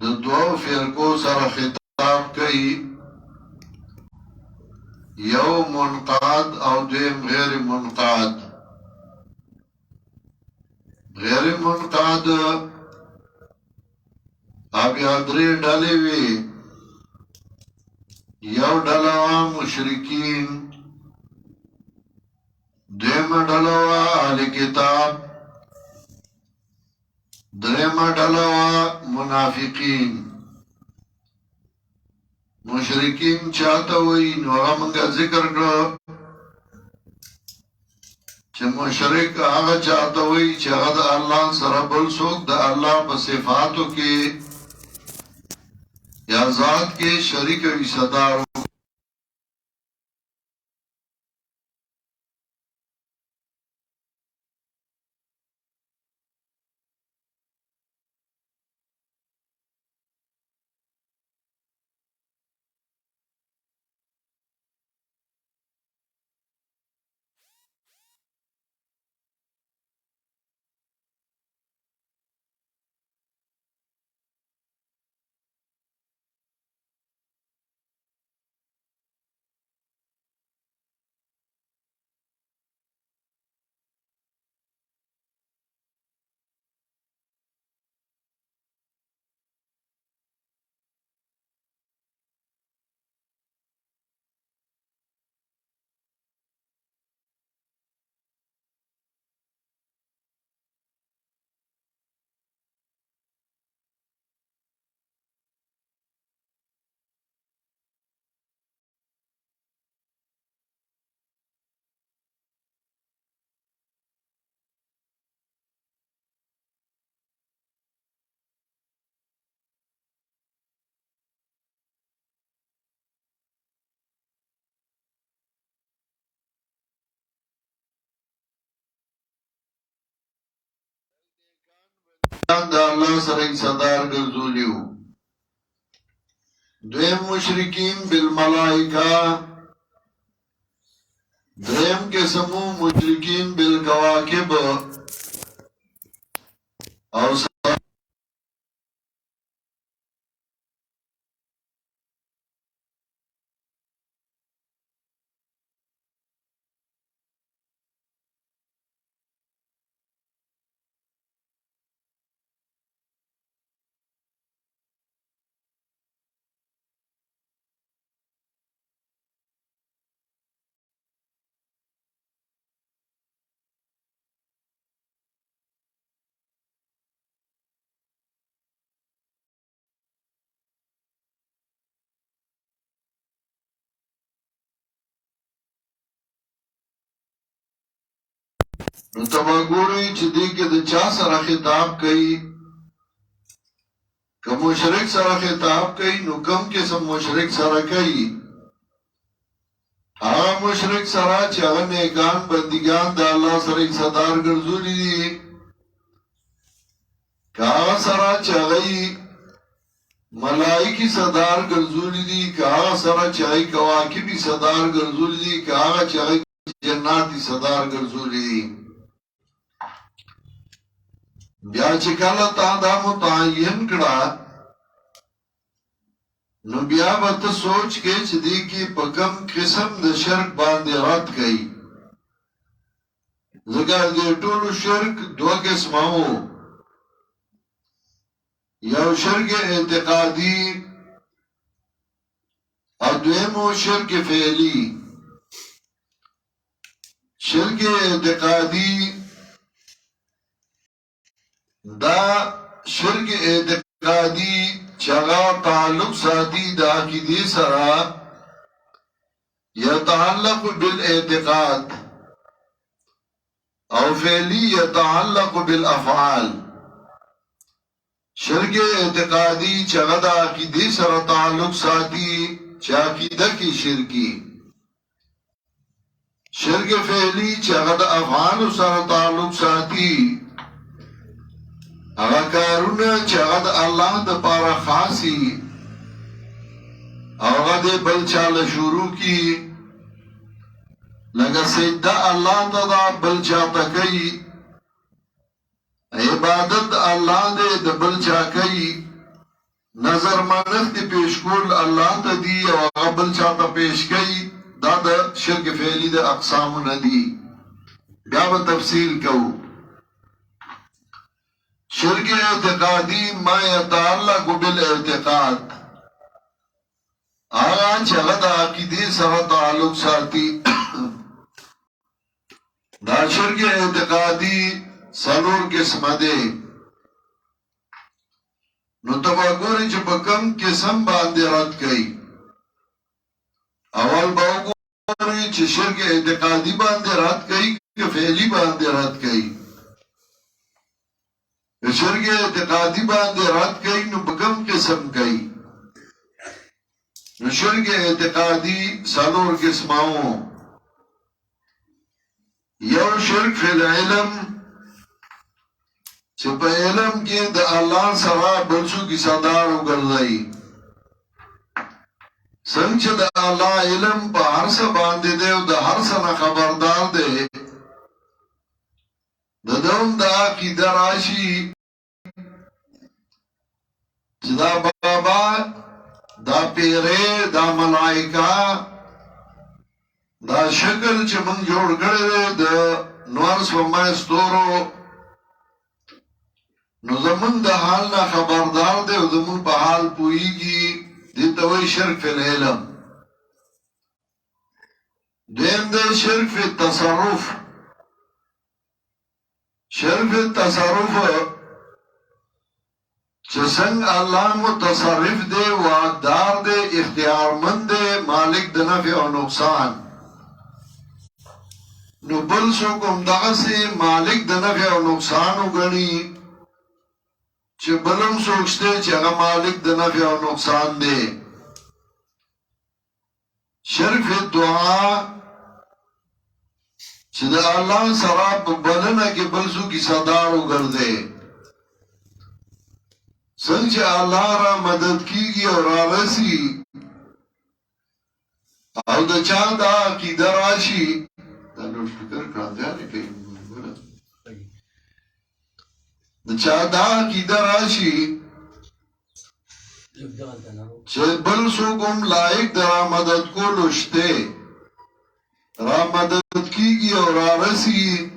د دوو فرقو سره خطاب کوي، یو منقاد او دویم غیر منقاد. غیر منقاد بیا درې ډلې وي. یو ډله وه مشرکین، دویمه ډله وه اهل کتاب، دریمه ډله وه منافقین. مشرکین چاته وایي؟ نو هغه موږ ذکر کړو چې مشرک هغه چاته وایي چې هغه د الله سره بل څوک د الله په صفاتو کې یا ذات کې شریک وي، صدار. د الله سره صدار ګرځولیو. دویم مشرکین بالملائکه، دریم قسمو مشرکین بالکواکب او نو تبا گوری چی دی که د چا سره خطاب کئی. که مشرک سره خطاب کئی نو کم قسم مشرک سره کئی؟ آغا مشرک سره چی اغا نیکان بندگان دا اللہ سره صدار گرزولی دی، که آغا سره چی اغای ملائکی صدار گرزولی دی، که آغا سره چی اغای کواکبی صدار گرزولی دی، که آغا چی اغای جناتی صدار گرزولی دی. بیا چې کله تا دا متعین کړه نو بیا به ته سوچ کې چې دی کې په کوم قسم د شرک باندې رد کړي. ځکه د ټولو شرک دوه قسمه وو، یو شرک اعتقادي او دویمو شرک فعلی. شرک اعتقادي دا شرک اعتقادی چغا تعلق ساتي دا عقیدی سرا يتعلق بالاعتقاد، او فعلی يتعلق بالافعال. شرک اعتقادی چغا دا عقیدی سرا تعلق ساتي چا عقیدہ کی شرکی. شرک فعلی چغا دا افعال سرا تعلق ساتي اغا کارونا چاگا دا اللہ دا پارا خاصی اغا دے بل چال شروع کی لگا سجدہ اللہ دا دا بل چاہتا کئی، عبادت اللہ دے دا بل چاہ کئی، نظر منخ دی پیش کول اللہ تا دی او غبل چاہتا پیش کئی دا دا شرک فعلی دا اقسام ندی بیا با تفصیل کو شرک اعتقادی ما یتعلق بالاعتقاد آغا چغد عقیدی سر تعلق ساتی دا شرک اعتقادی سلور قسم دے نو تبا گوری چه پا کم قسم باندے رد کئی اول با گوری چه شرک اعتقادی باندے رد کئی کہ فعلی باندے رد کئی شرک اعتقادی باندے رد کئی نو پا کم قسم کئی نو شرک اعتقادی سالور قسماؤں یو شرک فی العلم چه پا علم کی دا اللہ سرا بلسو کی صدارو گردائی سنگ چه دا اللہ علم پا ہر سا باندے دے و دا ہر سا نا خبردار دے دا دوم دا کی دراشی چه دا بابا دا پیرے دا ملائکہ دا شکل چه من جوڑ کرده دا نورس و مائستورو نو زمون دا حال نا خبردار دے و زمون پا حال پوئیگی دیتا وی شرک فی العلم دیم دے شرک فی التصرف شرک فی التصرف چسنگ اللہ متصرف دے واقدار دے اختیارمند دے مالک دے نفع و نقصان نو بل سوکم دغا سے مالک دے نفع و نقصانو گنی چه بلم سوچتے چه اگا مالک د نفع و نقصان دے شرک فی دعا چه دا اللہ سراب بلنا کی بلسو کی صدارو گردے سنگ چه اللہ را مدد کی گی اور آرسی او دا چاند کی دراشی دا لوٹ فکر کانزیانی کئی چاہتا کی دراشی چه بل سوکم لائق در مدد کو لشتے را مدد کی گی اور آرسی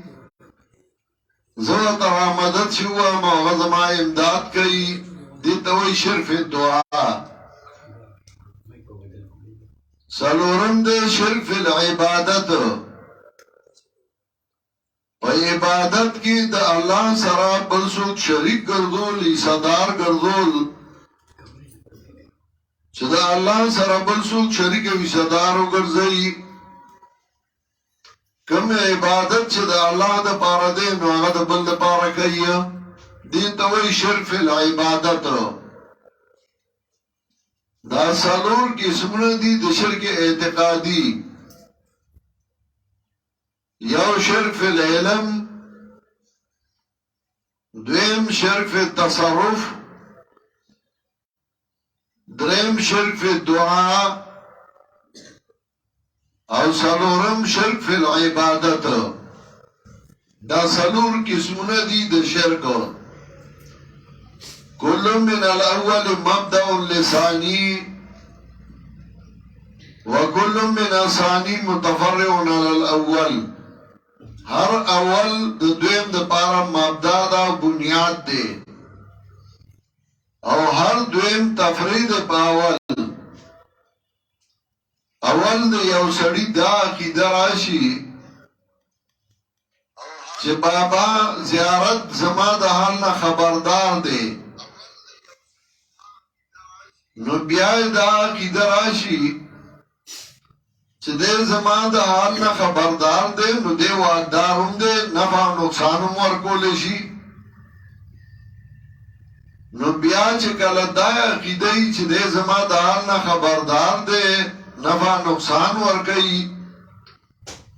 زوت را مدد شوا مغزما امداد کئی دیتا وی شرف دعا سلورم دے شرف العبادت و عبادت کی دا اللہ سرا بلسوک شریک گردول ایسادار گردول چه دا اللہ سرا بلسوک شریک ایسادارو گرزئی کم عبادت چه دا اللہ دا پارا دے نو آغا دا بل دا پارا کئی دیتا وی شرف العبادت دا سالور کی اسمنا دی دا شرک اعتقادی یو شرک فی العلم دویم شرک فی التصرف دریم شرک فی الدعا او سالورم شرک فی العبادت دا سالور قسمونه دی دا شرک کل من الاول مبدأ لسانی وکل من الثانی متفرع على الاول ہر اول د دویم د پارا مبدا دا بنیاد دے او ہر دویم تفرید پاول اول د یو سڑی دا عقیده راشی چه بابا زیارت زما د حال نا خبردار دے نو بیای دا عقیده راشی چه دے زمان دا حال نا خبردار دے نو دے وعدارم دے نفع نقصانم ورکولشی نو بیا چه کلدائی عقیدئی چه دے زمان دا حال نا خبردار دے نفع نقصان ورکئی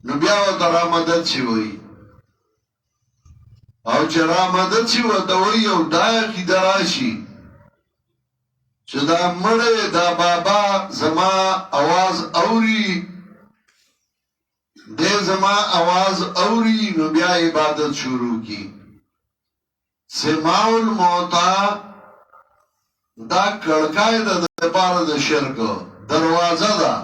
نو بیا و ترا مدد چی ہوئی او چه را مدد چی و دوئی او دا عقیده راشی چه دا مڑے دا بابا زمان آواز اوری دے زمان آواز اوری نو بیا عبادت شروع کی سماع الموتا دا کړکای د لپاره د شرک دروازه ده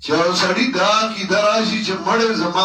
چې یو سړی دا عقیده راشي چې مړ زما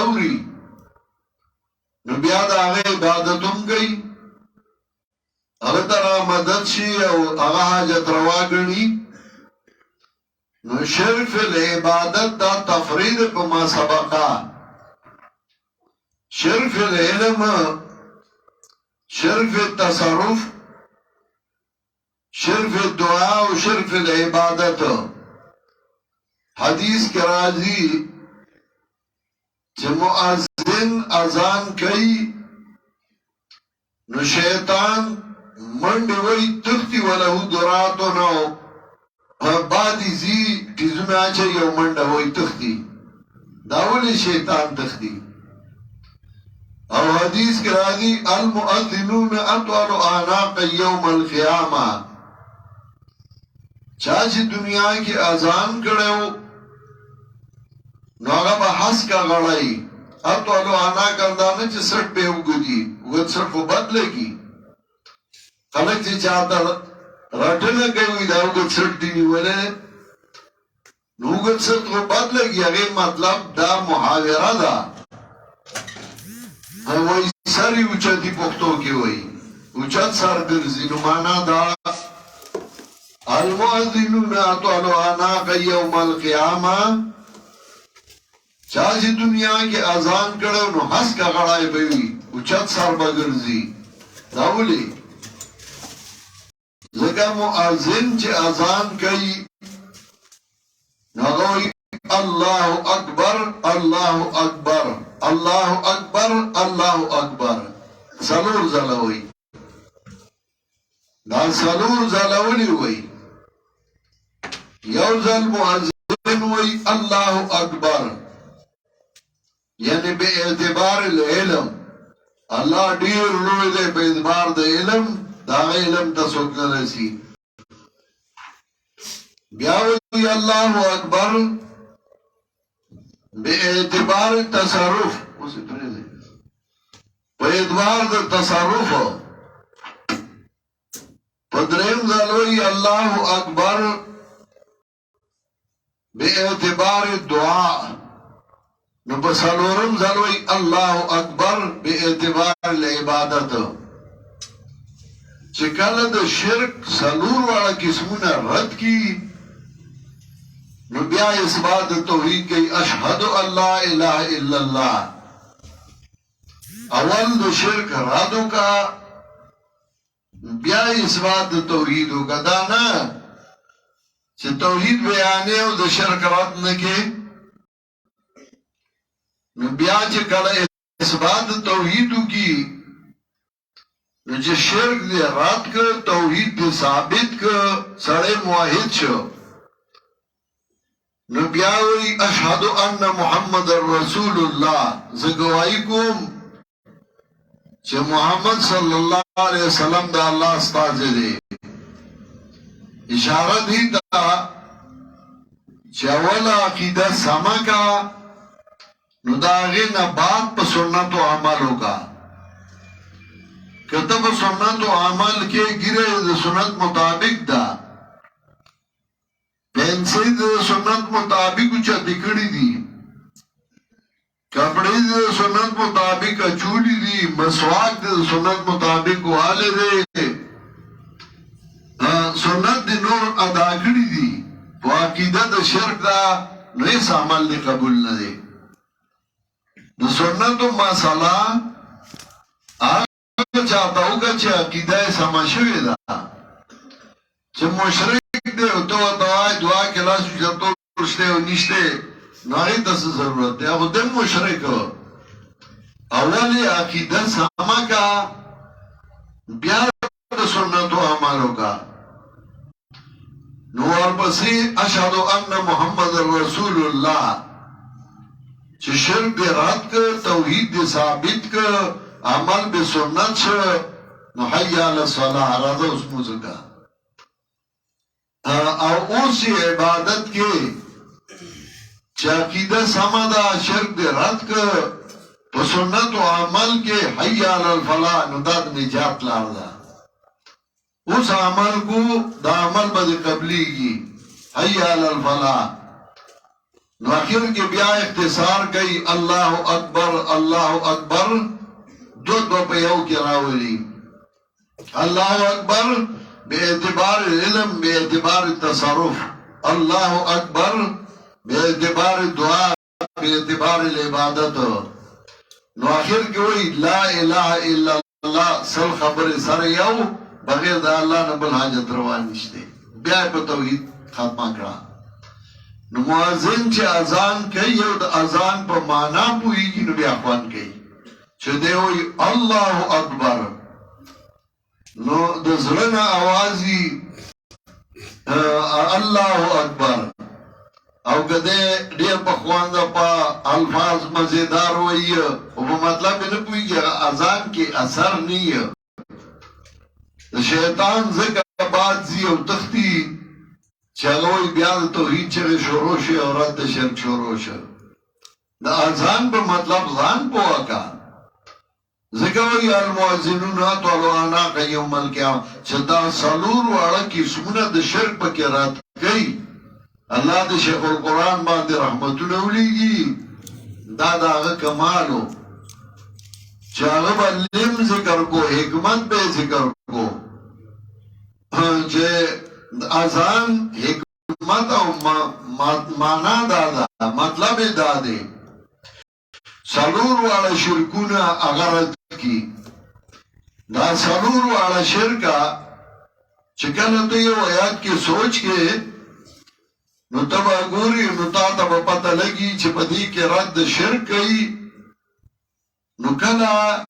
اوري نو بیا د هغه عبادت هم کوي هغه ته مدد شي او هغه حاجت روا ګڼي نو شرک فی العبادت دا تفرید په ما سبقا شرک فی العلم شرک فی التصرف شرک فی الدعا و شرک فی العبادت حدیث کے راضی چې مؤذن اذان کوي نو شیطان منډه وای تختی وله دراتو نو بعدی زی تیزونه اچي یو منډه وای تختی دا ولې شیطان تختی او حدیث کے راضی المؤذنون اطول اعناق یوم القیامه چا چې دنیا کې اذان کړو نو هغه به حس کا غړای اطول اعناق اندانه چې سټ به وګدي و څه په بدلږي خلک چې چاته راټنه کوي دا وګ سټ دی وله نو وګ څه په بدلږي هغه مطلب دا محاوره ده وای سری اوچتی پختو کی وای اوچت سر ګرځي نو معنا دا المؤذنون اطول اعناق یوم القیامه چا چې دنیا کې اذان کړو نو حس کا غړای به وي اوچت سر به ګرځي دا ولي ځکه مؤذن چې اذان کوي نو وایي الله اکبر الله اکبر الله اکبر الله اکبر سلور زلوي دا سلور زلولي وي یو ځل مؤذن وي الله اکبر یعنی به اعتبار العلم الله ډیر لوی دی په اعتبار د علم دا علم ته څوک نه رسي بیا وي الله اکبر به اعتبار تصرف په اعتبار د تصرف پدریم ځلوي الله اکبر به اعتبار دعا نو په څلورم ځلوي الله اکبر به اعتبار العبادت چې کله د شرک څلور واړه قسمونه رد کی نو بیا اثبات توحید کی اشهد ان لا اله الا الله اول د شرک رادو کا بیا اثبات توحید کا دا نه چې توحید بیانې او د شرک رد نه کې نو بیا چې کله اثبات توحید کی نو چې شرک دې رد کړ توحید دې ثابت کړ سړی موحد شو نو بیا وی اشهد ان محمد رسول الله زګوای کوم چې محمد صلی الله علیه وسلم د الله استاد دی اشاره دی دا چې اول عقیده سمکا نو دا غینه بعد په سنت او عمل وکا کته په سنت او عمل کې ګیره د سنت مطابق دا پنسل د سنت مطابق چا دکړی دي کپڑے د سنت مطابق چولی دي مسواک د سنت مطابق واله دي سنت د نور ادا کړی دي واقعده د شرک دا نه عمل نه قبول نه دي د سنت مساله هغه چاته وکړه چې عقیده سم شوی ده چې مشرک دی او ته دعا کلاس جوړته ورشته او نشته نه د ضرورت دی هغه د مشرک اولی عقیده سما کا بیا د سنت او عملو کا نو ورپسې اشهد ان محمد رسول الله چې شرک دی رد کړ توحید دی ثابت کړ عمل به سنت شو نو حي علی الصلاه راځه اوس موږ او اوس عبادت کې چې عقیده سما ده شرک دی رد کړ په سنت او عمل کې حي علی الفلاح نو د نجات لار ده اس عمل کو دا عمل با دی قبلی گی حی علی الفلاح. نو آخر کے بیا اختصار کئی اللہ اکبر دو پیو کی راولی. اللہ اکبر بے اعتبار علم، بے اعتبار تصرف، اللہ اکبر بے اعتبار دعا، بے اعتبار العبادت. نو آخر کی وہی لا الہ الا اللہ سل خبر سر یو بغیر دا اللہ نبل حاجت روان نشتے. بیا پا توحید ختمہ کرا. نو معاذن چه اذان کئی او دا اذان پا مانا پوئی گی نو بیا خوان کئی چه دیوئی اللہ اکبر. نو دا زرن آوازی اللہ اکبر او کده دیر پا خوان دا پا الفاظ مزیدار ہوئی او پا مطلب نپوئی گی اذان کی اثر نہیں. شیطان ذکر بعد زی او تختی چلوئی بیاد توحید چگه شروع شه او رد شرک شروع شه. دا اذان پا مطلب ذان پو اکا ذکروی المعزنون طولو آناق یوم القیام چدا سالور وارا کی سمونه دا شرک پا کی رد کئی. اللہ دا شیخ القرآن باند رحمتو نولیگی دا آغا کمالو چاگا با لم ذکر کو حکمت بے ذکر کو چه اذان حکمت او مانا دادا مطلب دادے سالور والا شرکونا اغرد کی. دا سالور والا شرکا چکل تو یہ آیات کی سوچ کے نو تبا گوری نو تا تبا پتہ لگی چه پدی کے رد شرک کئی نو کلا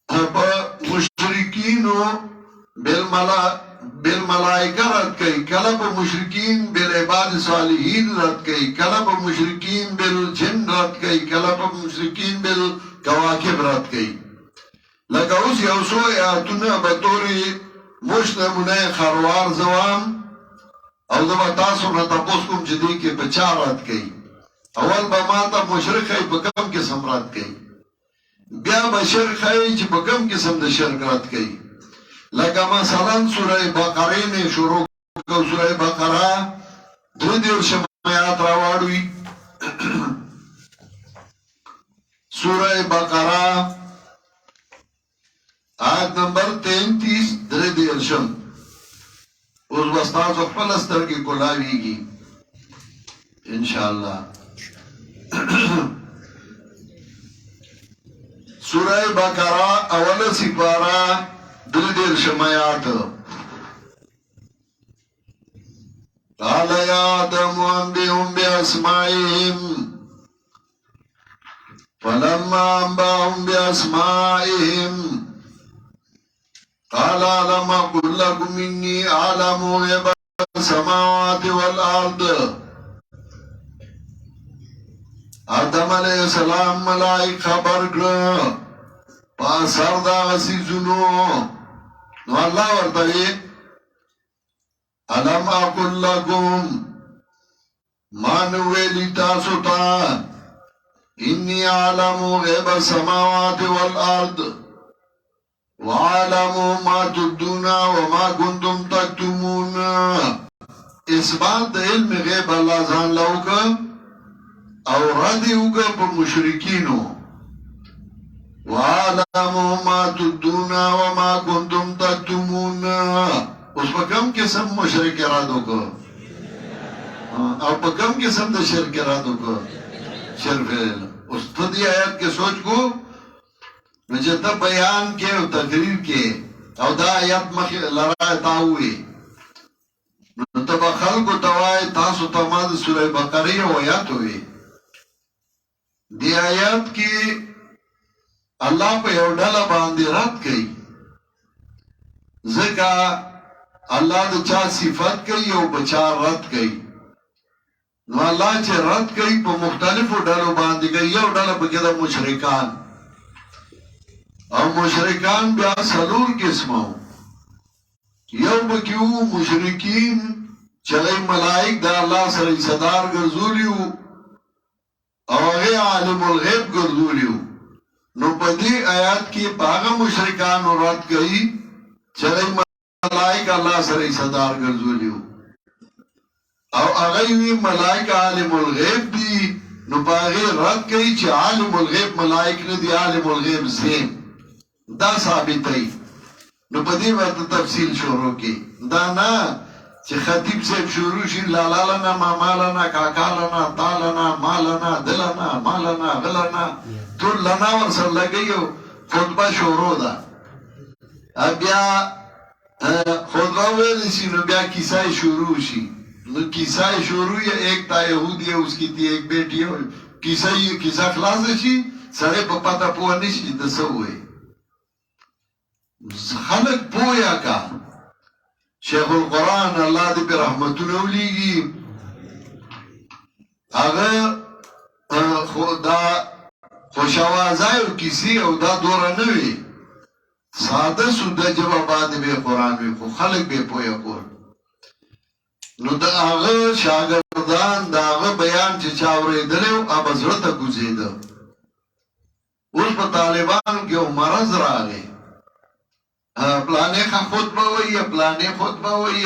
پا مشرکینو بالملائکہ رد کئی، کلا پا مشرکین بالعباد صالحین رد کئی، کلا پا مشرکین بالجن رد کئی، کلا پا مشرکین بالکواکب رد کئی. لکه اوس یو سو آیاتونه بطوری مشنمونه خروار زوام او دبا تاسو نا تپوس کم چه دی که بچا رد کئی. اول با ما تا مشرک خی بکم کسم رد کئی، بیا با شرک خی چه بکم کسم دا شرک رد کئی. لکه مثلا سوره بقره نے شروع کو سوره بقره دیر شمایات راوڑوی. سوره بقره آیت نمبر 33 دیر شم اس بستاز اخفل استر کی کلاوی گی انشاءاللہ. سورہ بقرہ اول سپارہ دیر شمایات. قال یا آدم انبئهم باسمائهم فلما انبأهم باسمائهم قال ألم أقل لكم إني أعلم غيب السماوات والأرض. آدم علیہ السلام ملائک خبر کرو پاسر دا غسیزونو نو اللہ ورطوی علم اقل لکم مانویلی تاسو تا انی عالم غیب السماوات والارض وعالم ما تبدون وما کنتم تکتمون. اثبات علم غیب اللہ زان لوکا او ردی اوگا پا مشرکینو وَعَلَمُوا مَا تُبْدُونَ وَمَا كُنْتُمْ تَكْتُمُونَ. اس پا کم قسم مشرک ارادو کو او پا کم قسم دا شرک ارادو کو شرف اس تدی آیت کے سوچ کو نجتا بیان کے او تقریر کے او دا آیت لرائے تاوئی نتبا خلقو توائی تاسو تماد سورہ بقری او آیت ہوئی. دی آیات کی اللہ پہ یو ڈالا باندی رد کئی ذکا اللہ دا چا صفت کئی او بچا رد کئی. نو اللہ چے رد کئی پا مختلفو ڈالو باندی کئی. یو ڈالا پا کدا مشرکان او مشرکان بیا سلور قسمو. یو بکیو مشرکین چلی ملائک دا اللہ سر صدار گرزولیو او غی عالم الغیب گردولیو. نو پا دی آیات کی پاغا مشرکان رد گئی چلی ملائک الله سره صدار ګرځولیو او هغه وی ملائک عالم الغیب دي نو باغی رد کوي چې عالم الغیب ملائک نه دي عالم الغیب زین دا ثابتای نو په دې ورته تفصیل شروع کی دا نه چې خطیب صاحب شروع شي لالا لنا ماما لنا کاکا لنا تالنا مالنا دلنا مالنا غلنا ټول لنا ورسره لګیو خطبه شروع ده بیا خطبه ویل شي نو بیا کیسه شروع شي نو کیسه شروع ہے ایک تا یہودی ہے اس کی تھی ایک بیٹی ہے کیسہ خلاص شي سره په پتا پوه نشي د څه وای خلق پویا کا شیخ القرآن الله دې په رحمتونو ولېږي هغه خدا خوشاوازای او کیسې او دا دوره نه وي ساده سوده جوابات به قرآن وي خو خلق به پویا کول نو دا هغه شاګردان دا هغه بیان چې چا اورېدل او ابزړه ته کوزیده اوس په طالبانو کې مرز راغی پلانې خطبه وایي پلانې خطبه وایي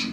شي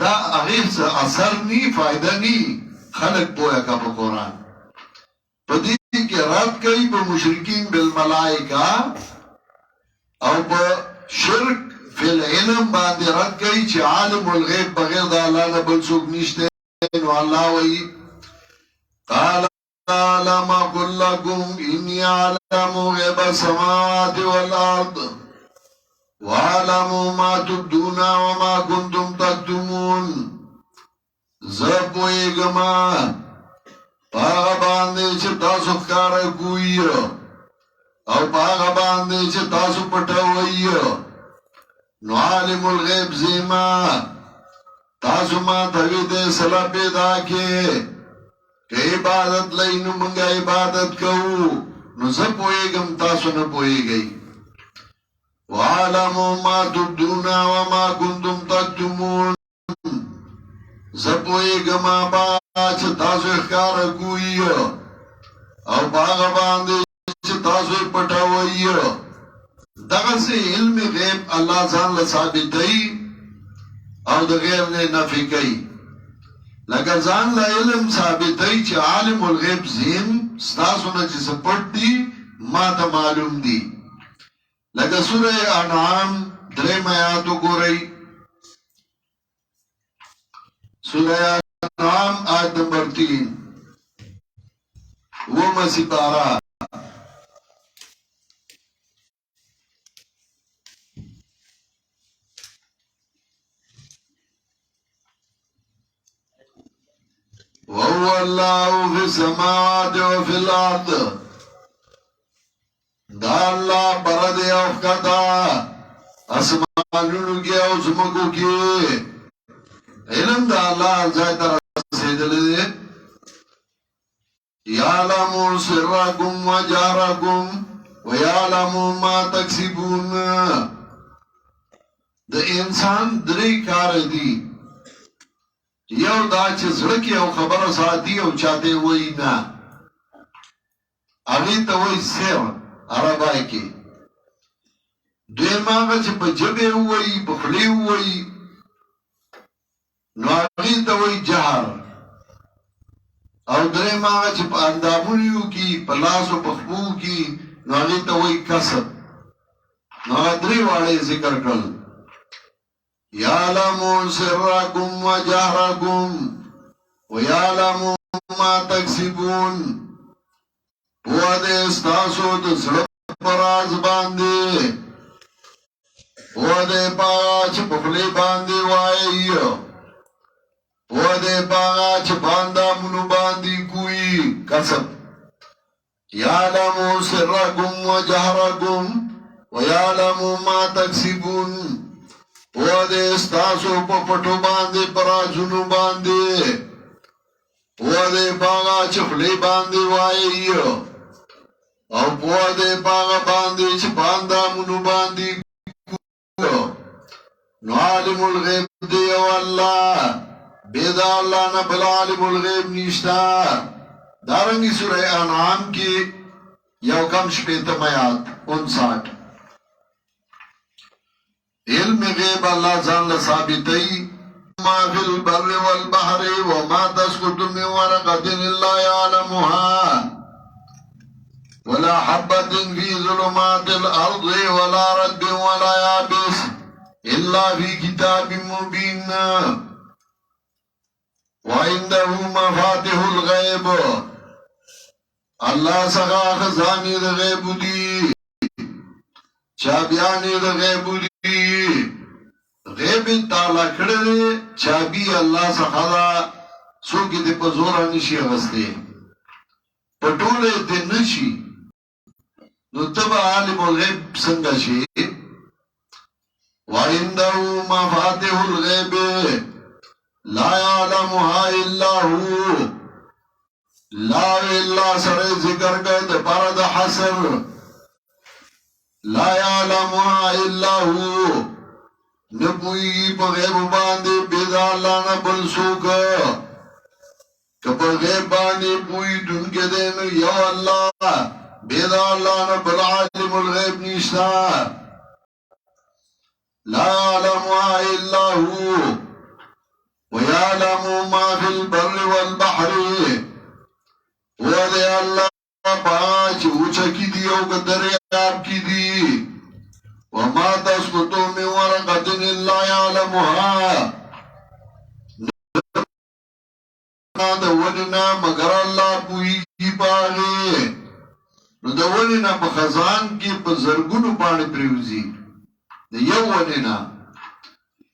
دا هغه اثر ني فائدہ ني خلق پویا کا په قرآن په دې کې رات کوي په مشرکین بالملائکه او په شرک فی العلم باندې رات کوي چې عالم الغیب بغیر د الله نه بل څوک نشته نو الله وایي قال لم أقل لكم إني أعلم غيب السماوات والأرض وأعلم ما تبدون وما كنتم تكتمون زپوئیگما پاغا باندې چې تاسو ښکارا کوئ او پاغا باندې چې تاسو پټوئ نو عالم الغیب زیما تاسو ما توی دې سلا پیدا کې که عبادت لینو منگا عبادت کهو نو زپوئیگم تاسو نپوئیگئی وعلمو ما تبدونا وما کنتم تکتمون زپوئیگم آبا چه تاسو اخکار کوئی او باغ باندے چه تاسو پٹاوئی دغه سے علم غیب اللہ ځان لثابتئی او د غیر نه نفی کئی لکه ځان له علم ثابتای چې عالم الغیب زین ستاسو نه چې سپټ دي ما ته معلوم دي لکه سوره انعام درې آیات وګورئ سوره انعام آیت نمبر 3 ومه سپاره وهو الله في السماوات وفي الارض دا الله برد او کتا اسمانونو کې او زمکو کې علم دا الله ځای تر رسیدلې یعلم سرکم وجهرکم ويعلم ما تکسبون د انسان درې کار دي یو دا چې زړه کې یو خبره ساتي او چاته وایي نه هغه ته وایي سر عربی کې دویم هغه چې په جبه وایي په خولې وایي نو هغه ته وایي جهر او دریم هغه چې په اندامونو کې په لاس او په خپو کې نو هغه ته وایي کسب نو درې واړه ذکر کړل يعلم سركم وجهركم ويعلم ما تكسبون هو دې ستاسو د زړه پراز باندې هو دې پاچ په خلی باندې وایي هو دې پاچ باندې مونږ باندې کوي کسب يعلم سركم وجهركم ويعلم ما تكسبون او دې ستاسو په پټو باندې پرازونو باندې او دې باغ چخلي باندې وایي او په دې باغ باندې چې باندې مونږ باندې نو عالم الغیب دی او الله بيد الله نه بل عالم الغیب نشتا دارنگی سورہ انعام کی یو کم شپیتم آیات 59 علم غیب اللہ جان لثابتی ما فی البر والبحر وما تسقط من ورقة الا يعلمها ولا حبة في ظلمات الأرض ولا رطب ولا يابس إلا في كتاب مبين وعنده مفاتح الغيب الله سغا خزاني الغيب دي چابياني الغيب دي غیب تعالی کړه چابي الله سخا سو کې د پزورا نشي غسته پټوله دې نشي نو تبع عالم الغیب څنګه شي وعنده مفاتيح الغيب لا يعلمها الا هو لا الا سره ذکر کړه د پاره د حسر لا يعلمها الا هو نبوی پا غیب باندے بیدا اللہ نبل سوکا کپا غیب باندے پوئی دن کے دین یو اللہ بیدا اللہ نبل عالم الغیب نیشتا لا يعلمها الا هو ويعلم ما في البر والبحر ودے اللہ پاچ اوچا کی دی او دریاب کی دی وما تسقط من ورقة إلا يعلمها دوننا مگر اللہ پوئی پاگے نو دوننا بخزان کی بزرگونو پانی پریوزی یو وننا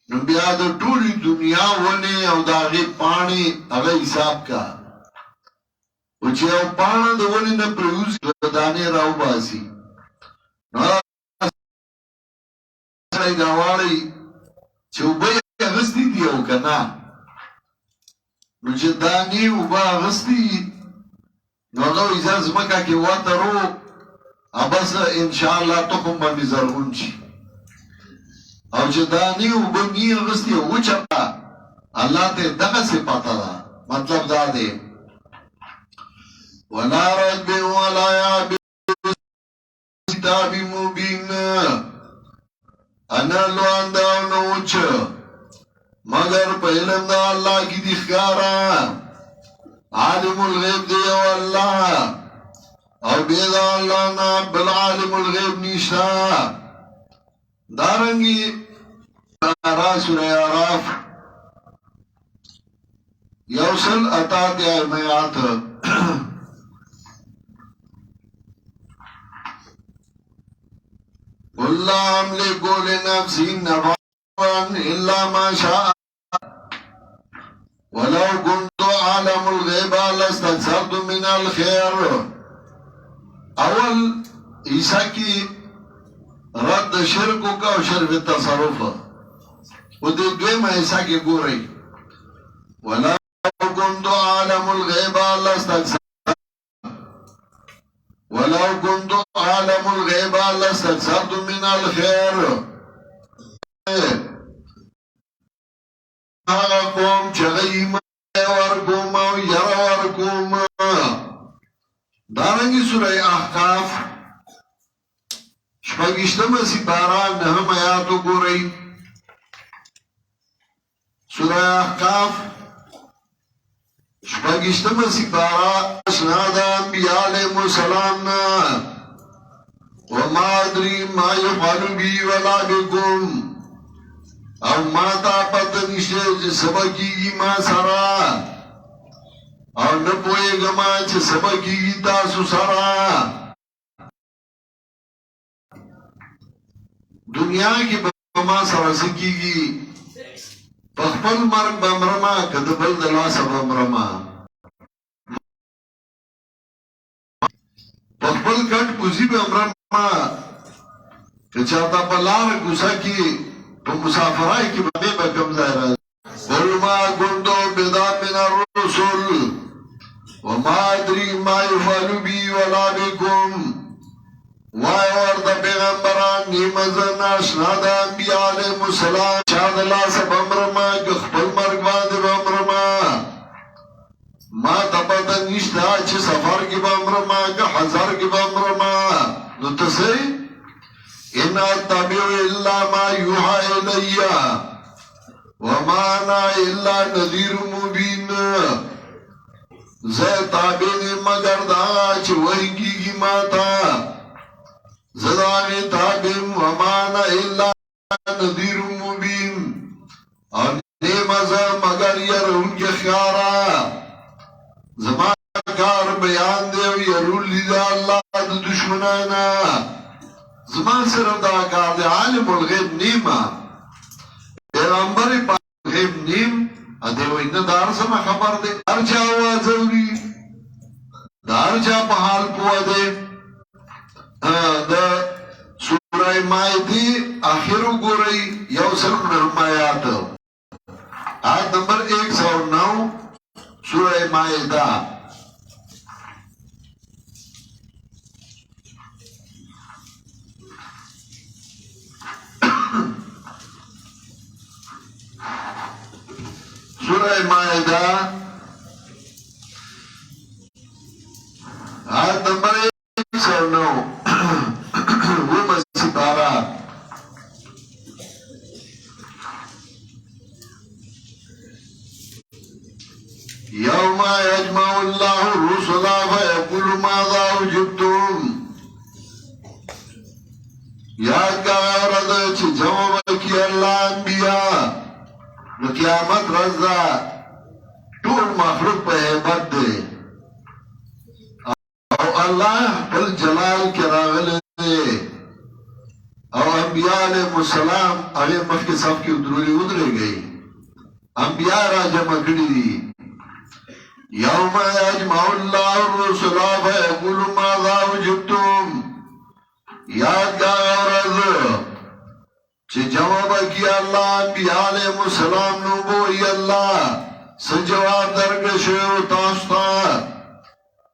نو بیاد طولی دنیا ونی او داغی پانی اغا حساب کا وچه او پانا دوننا پریوزی دانی راو باسی نو گاوالی چه اوبا اغسطی دیو کنا نو چه دانی اوبا اغسطی نو اگو ازاز مکا که واترو ابس انشاءاللہ تکم بانی زرغون چی او چه دانی اوبا نی اغسطی اوچا اللہ تے دقا سے پاتا دا مطلب دا دے وَلَا رَجْبٍ وَلَا يَعْبِسْ كِتَابٍ مُبِينٍ انا لوان داو نوچ مگر پہلم دا اللہ کی دخکارا عالم الغیب دیو اللہ او بیدا اللہ نا بل عالم الغیب نیشتا دارنگی سورہ عراف یوصل اتات آیات قل لا أملك لنفسي نفعا إلا ما شاء ولو كنت أعلم الغيب لاستكثرت من الخير اول عیسیٰ کی رد شرکو کا و شرف تصرف و دی دویم عیسیٰ کی گو رئی ولو كنت أعلم الغيب لاستكثرت ولو كنت أعلم الغيب لاستكثرت من الخير قوم چغیم ورکوم و یر ورکوم دارنگی سورہ احقاف شپاگشتم سپارہ نهم آیاتو گو رئی سورہ احقاف شپاگشتم سپارہ اسناد انبیاء علیہ السلام وما ادری ما یفعل بی ولا بکم او ما تا پتہ نشتے چه سبا کیگی ما سرا او نپوئے گما چه سبا کیگی تاسو سرا دنیا کی بما سرا سکیگی پخپل مرگ بمرما کدبل دلاس بمرما پخپل کٹ پوزی بمرما کچاہتا پلار گسا کی تو مسافرائی کی بابے بکم ظاہرہ قل ما کنتو بدا من الرسول وما ادری ما یفعل بی ولا بکم وای ورد پیغمبران نیمزن اشناد انبیاء علیہ السلام شاد اللہ سب امرما گخپل مرگ باند بامرما ما پتہ نشتا چې سفر کې به امرما که حضر کې به امرما نو تسې ان اتبع الا ما يوحى الي وما انا الا نذير مبين زه تابع مگر دا چې وحی کیږي ماتا زداغی تابع وما انا الا نذير مبين اور مزا مگر یرون کے خیارا زمان کار بیان دیو یرون لیدہ اللہ دا دشمنانا زمان صرف دا کار دی عالم الغیب نیما پیغمبر پاک غیب نیم ادیو اینا دار سما خبر دے دار چا ہوا ضروری دار چا پہال پوا دے دا سورہ مائدی آخرو گو رئی یو صرف نرمایات آیت نمبر 109 سورہ مائدہ سورہ مائدہ آیت نمبر 109 وہ مسیطارہ یوم یجمع اللہ الرسل فیقول ماذا اجبتم یاد کا غورد چھ جواب کی اللہ انبیاء نو قیامت رضا طول مخلوق پہ عباد دے او اللہ پل جلال کے راغل دے او انبیاء علیہ السلام اگر مخی صف کی ادرے گئی انبیاء راجہ مکڑی دی یوم یجمع اللہ الرسل فیقول ماذا اجبتم یاد کا غورد چه جواب کی اللہ انبیاء علیہ السلام نو بوئی اللہ سجواب درگشو تاستا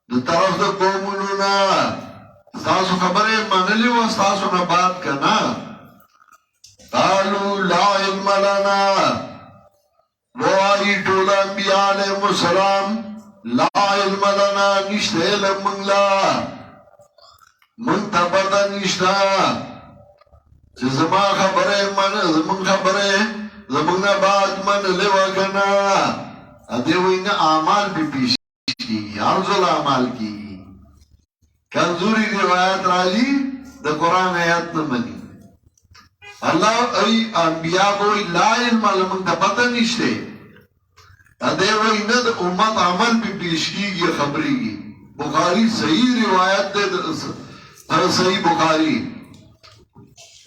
دو طرف دا قومونونا ستاسو خبریں منلی و ستاسو نبات کنا قالو لا علم لنا وآئی طول انبیاء علیہ السلام لا علم لنا نشتے علم منگلا منتبتا نشتا زمان خبریں من زمان خبریں زمان بات من لیوا کنا ادیوین اعمال بھی پیش کی عرض اعمال کی کنزوری روایت رالی دا قرآن آیات نمانی اللہ ای انبیاء بوئی لا علم لمن تا پتہ نشتے ادیوین دا امت عمل بھی پیش کی گی خبری گی بخاری صحیح روایت دے صحیح بخاری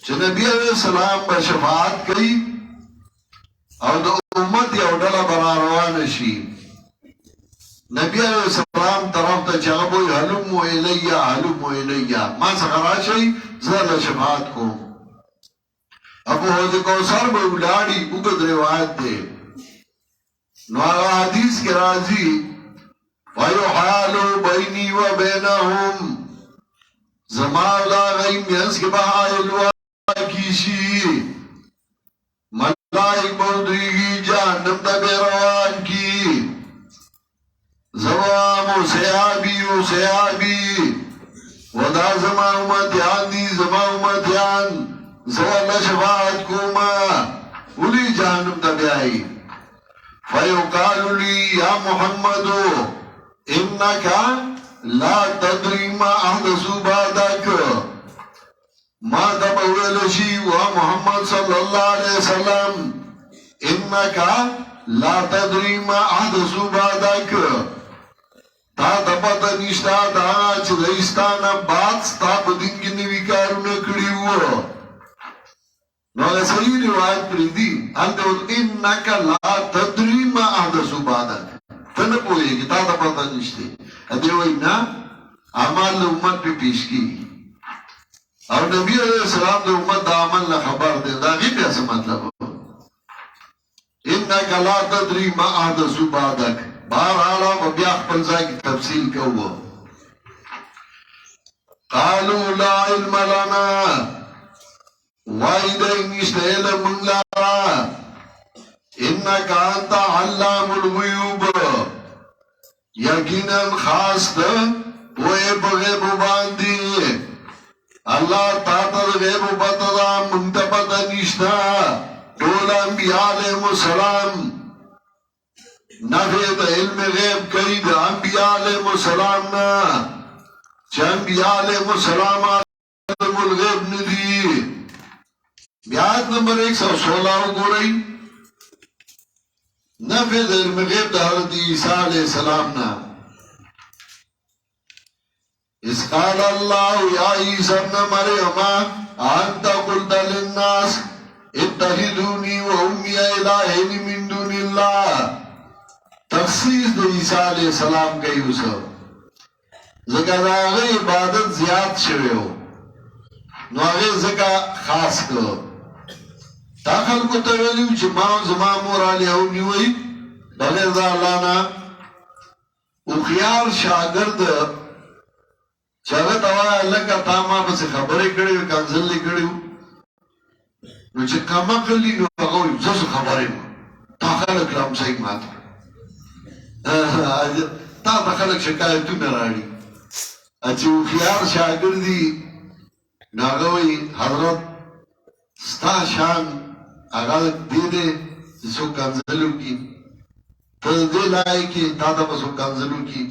چه نبی علیہ السلام با شفاعت کئی او دا امت یا ڈالا براروان شی نبی علیہ السلام طرف تا چاگبوی حلومو الیہ ما سخرا شئی زر شفاعت کو ابو حوض کوثر با اولادی اگد روایت دے نو آغا حدیث کے رازی وَيُحَالُ بَيْنِي وَبَيْنَهُمْ زماؤ دا غیم یس کے بہائلوا کیشی ملائک بودریگی جہنم دا بیروان کی زوام و سیابی ودا زما امتیان دی زما امتیان زوال شفاعت کوما ولی جہنم دا بیائی فیقالو لی یا محمدو انکا لا تدری ما احدثو بعدک ما تبویل شی و محمد صلی اللہ علیہ وسلم انکا لا تدری ما احدثو بعدک تا تپتا نشتا دا چه دائستانا بات ستا بدن کی نوی کارو نکڑی ہوا نو صحیح روایت پریدی انتو انکا لا تدری ما احدثو بعدک تنپوئے کہ تا تپتا نشتے ادیو اینا عمال امت پی پیش کی اور نبی علیہ السلام دے امت دا عمل نہ خبر دے دا غیب ایسا مطلب انکا لا تدری ما احدثو بعدک بہرحالا و بیاق پلزائی کی تفصیل کا ہوا قالو لا علم لنا وائدہ انیشت علم منگلارا انکا انتا علام الغیوب یقینا خاص ده پوئے بغیب باندی اللہ تاتا ده غیب پتا دا منتا پتا نشتا طول انبیاء علیہ السلام نفع ده علم غیب کئی ده انبیاء علیہ السلام نا چه انبیاء علیہ السلام عالم الغیب ندی بیاد نمبر 116 گو رئی نفع ده علم غیب ده حضرت عیسیٰ علیہ السلام نا اس قال اللہ یا عیسیٰ ابن مریم انت قلت للناس اتخذونی و امی الہین من دون اللہ تخصیص ده عیسیٰ علیہ السلام کئی اسو زکا دا آغای عبادت زیاد شوئے ہو نو آغای زکا خاص کرو تا خلقو تولیو چه ماو زمان مور آلی ہو نیوئی بغیر دا اللہ نا اخیار شاگرد چاگت آوائی اللہ کا تاما بس خبری کڑیو کانزلی کڑیو نو چه کاما کلی نو اگوی زسو خبری ما تا خلق رام سائی ماتا تا خلق شکایتو نراڑی اچھے اخیار شاگردی ناگوی حضرت ستا شان اغالک دے دے سو کنزلو کی تا دے لائے کی تا تا بسو کنزلو کی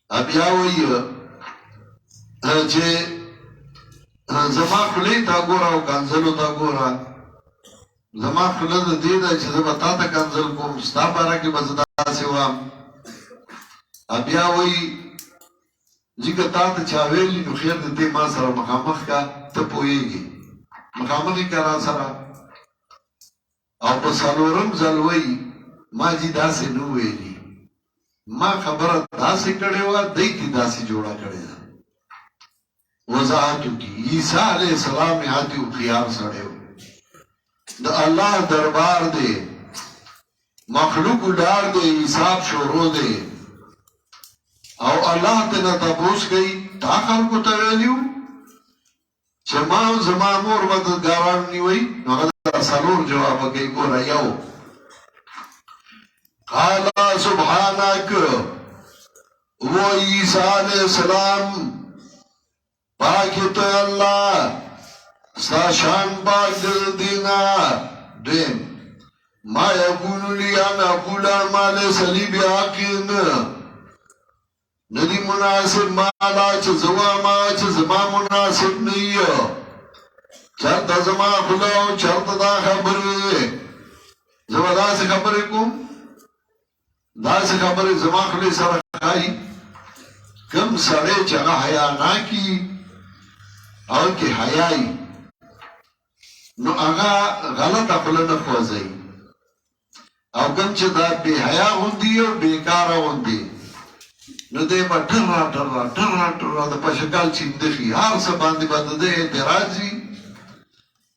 اب یاوی چه زما خلی تا گورا و کنزلو تا گورا زما خلی دا دے دا چه زما تا تا کنزل کوم ستا پارا کی بزدا سوام اب یاوی جیگه تا تا چاویلی نو خیر ده تی ما سر مخامخ کا تا پوئیگی مخامخی کرا سر او پسالورم زلوی ما جی دا سی نو ویلی ما خبر دا سی کڑی وا دیتی دا سی جوڑا کڑی دا وضاحتو کی عیسیٰ علیہ السلام آتی و خیار سڑے ہو دا اللہ دربار دے مخلوق ڈار دے حساب شورو دے او اللہ تینا تپوس گئی تا خلقو تولیو چه ماو زمان مور مددگاران نیوئی نو غدا سالور جواب گئی گورا یو قالا سبحانک وہ عیسیٰ علیہ السلام پاکت اللہ ستا شان پاک دل دینا دین ما یکون لی ان اقولا مال سلیب آقین ندی مناسب مالا چه زوا ما چه زما مناسب نیو چرتا زما خلاو چرتا دا خبری زما دا سے خبری کم دا سے خبری زما خلی سر خواهی کم سڑے چگا حیا نا کی او کی حیائی نو اگا غلط اقل نخوزی او کم چه دا بی حیا ہوندی او بیکارا ہوندی نو دے با ٹھرا ٹھرا ٹھرا ٹھرا دا پشکال چندخی ہار سا باندی باندی دے اعتراضی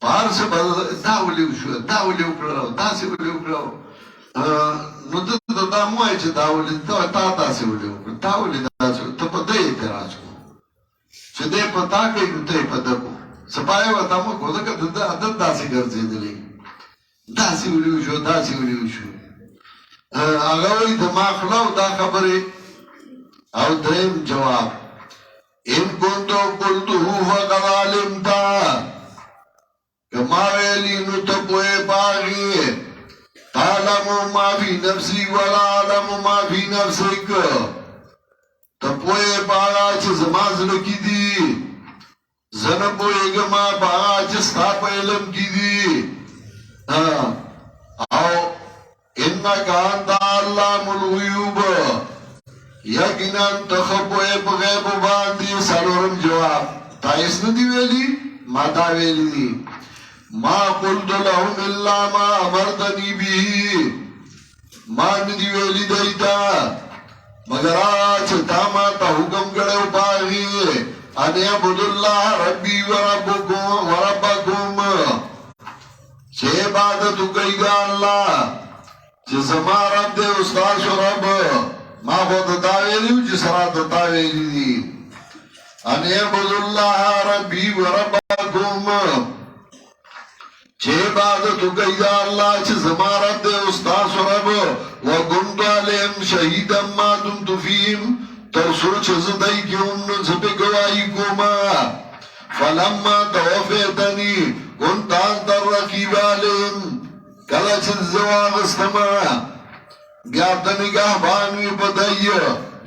پار سا باندی دا ولیو شو دا ولیو کرو دا سی ولیو کرو نو دا موائی چه دا ولی تا سی ولیو کرو تا ولی دا سی تا پا دے اعتراض کو چه دے پا تا کئی نو تے پا دا کو سپایا و تا مو کو دا که دا سی گرزی دلی دا سی ولیو شو دا سی ولیو شو آگاوی دا ما خلاو دا خبری او درم جواب ان کنتو قلتو فقد علمتا کما ویلی نتبوئے باغی تعلم ما فی نفسی ولا علم ما فی نفسک تبوئے باغا چه زمان زلکی دی زنبوئے گما باغا چه ستاپ علم کی دی او انکا انتا علام الغیوب یقیناً تخبوئے بغیب باندی سالورم جواب تائیس ندی ویلی ما دا ویلی دی ما قلت لهم اللہ ما امرتنی بھی ما ندی ویلی دیتا مگر آج تاما تا حکم کرے باغی ان عبد اللہ ربی وربکم چھے عبادتو گئی گا اللہ چھے زما رب دے استاذ و رب ما خود داویلیو چی سرات داویلی دی ان عبد اللہ ربی و ربکم چه عبادتو کئی دا اللہ چه زمارت دے استاس رب وکنت علیہم شہیدا ما دمت فیہم ترسو چه زدائی کی امن زبی گواہی کوما فلما توفیتنی کنت انت الرقیب علیہم کلا چه زواغستما بیاب دا نگاہ بانوی بدائی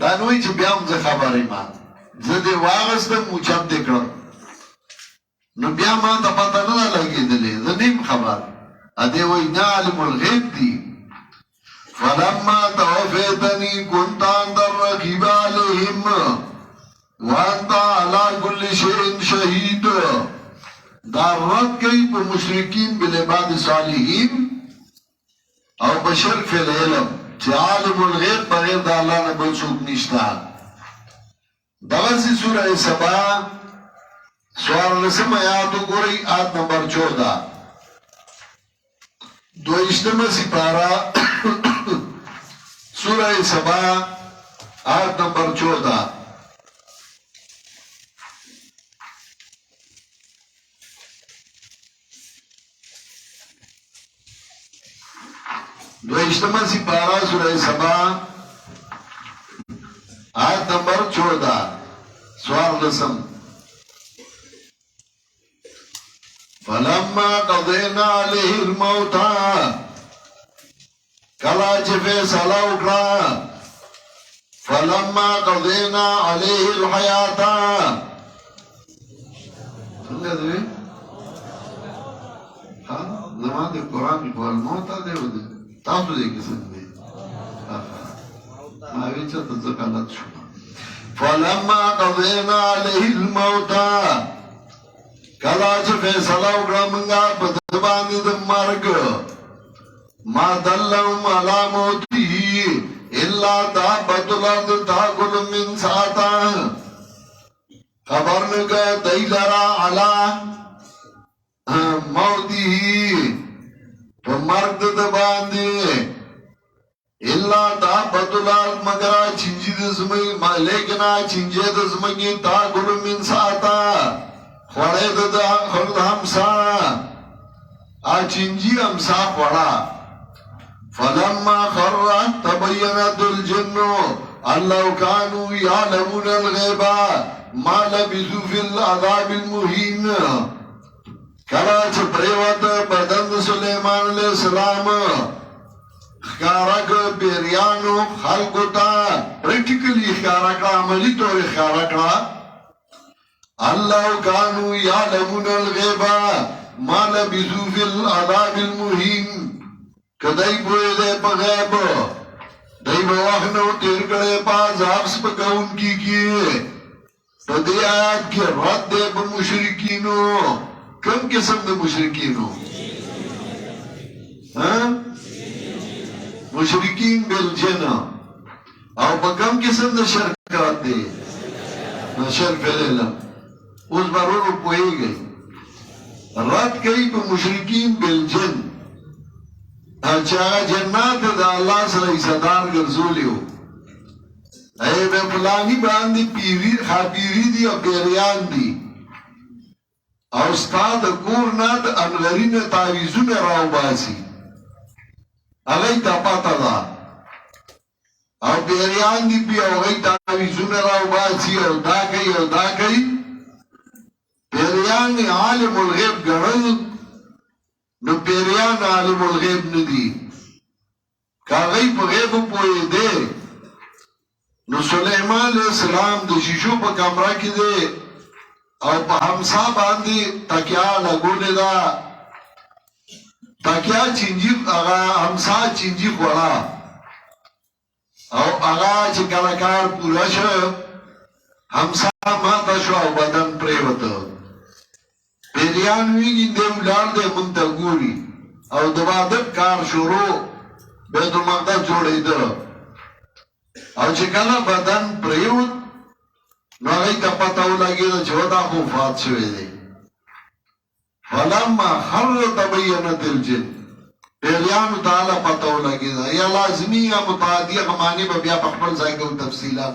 دانوی چه بیام زی خبری ما زدی واغستم موچم دکرم نو بیا ما ته پته نه لګېدلې زه نیم خبر ادې وایي نه عالم الغیب دي فلما توفیتنی كنت انت الرقیب علیهم وانت على كل شیء شهید دا رد کوي په مشرکین بالعباد صالحین او بشرک فی العلم چې عالم الغیب بغیر د الله نه بل څوک نشته دغسې سوره سبا سوار رسم آیاتو گوری آیت نمبر 14 دوشتم سپارا سورہ سبا آیت نمبر 14 دوشتم سپارا سورہ سبا آیت نمبر 14 سوار رسم فلما قضينا عليه الموت کلا چې فیصله وکړه فلما قضينا عليه الحياة څنګه دی ها زمان د قرآن په الموت دی ودی تاسو دې کې څنګه دی ما وی چې ته غلط شو فلما قضينا عليه الموت کلا چې فیصله وکړه منګه په د باندې د مرګ ما دلهم علی موته الا دابۃ الارض تاکل من ساعته خبر نګه دایلرا علی موته په مرګ د باندې الا دابۃ الارض مگر چنجي د زمي مالکنا چنجي د زمي تاکل من ساعته خوڑے دا خرد همسا آچنجی همسا خوڑا فلما خرت تبینت الجنو اللو کانو یعلمون الغیبا ما لبثو فی العذاب المہین کلا چه پریوت بدن سلیمان علیہ السلام خکارک پیریانو خلقو تا پریکٹیکلی خکارک عملی طور خکارک اللہ کانو یعلمون الغیبا ما لبثو فی العذاب المہین کدائی پوئے دے پا غیب دائی بواخنو تیر کڑے پا عذاب سپکاون کی کیے پا دے آیات کی رد دے پا مشرکینو کم قسم دے مشرکینو مشرکین بالجن او پا کم قسم دے شرکات دے شرک فیلاللہ اس بارونو پوئی گئی رد کئی پا مشرکین بالجن چاہا جنات دا اللہ صلی صدار گرزولیو اے بے فلانی باندی خاپیری دی او پیریان دی او استاد کورنا دا انغرین تاویزون راو باسی اگئی تا پاتا دا او پیریان دی پی او غی تاویزون راو باسی او دا کئی پیریان عالم الغیب گرل نو پیریان عالم الغیب ندی کاغی پا غیب پوئے دے نو سلیمان علیہ السلام دو شیشو پا کمرہ کی دے او پا ہمسا باندی تکیا لگونے دا تکیا چنجی اگا ہمسا چنجی خورا او اگا چکلکار پورا شو ہمسا ماتا شو او بدن پریوتا پیریان ویگی دے اولار دے منتا گوری او دبادت کار شروع بیت المقدس جوڑی دا او چکالا بدن پریود نو اگئی تا پتاو لگی دا چودا خوفات شوئے دے فلما خر تبینت الجن پیریانو تعالی پتاو لگی دا یا لازمی یا متعادی غمانی با بیا پخبر زائگو تفصیلا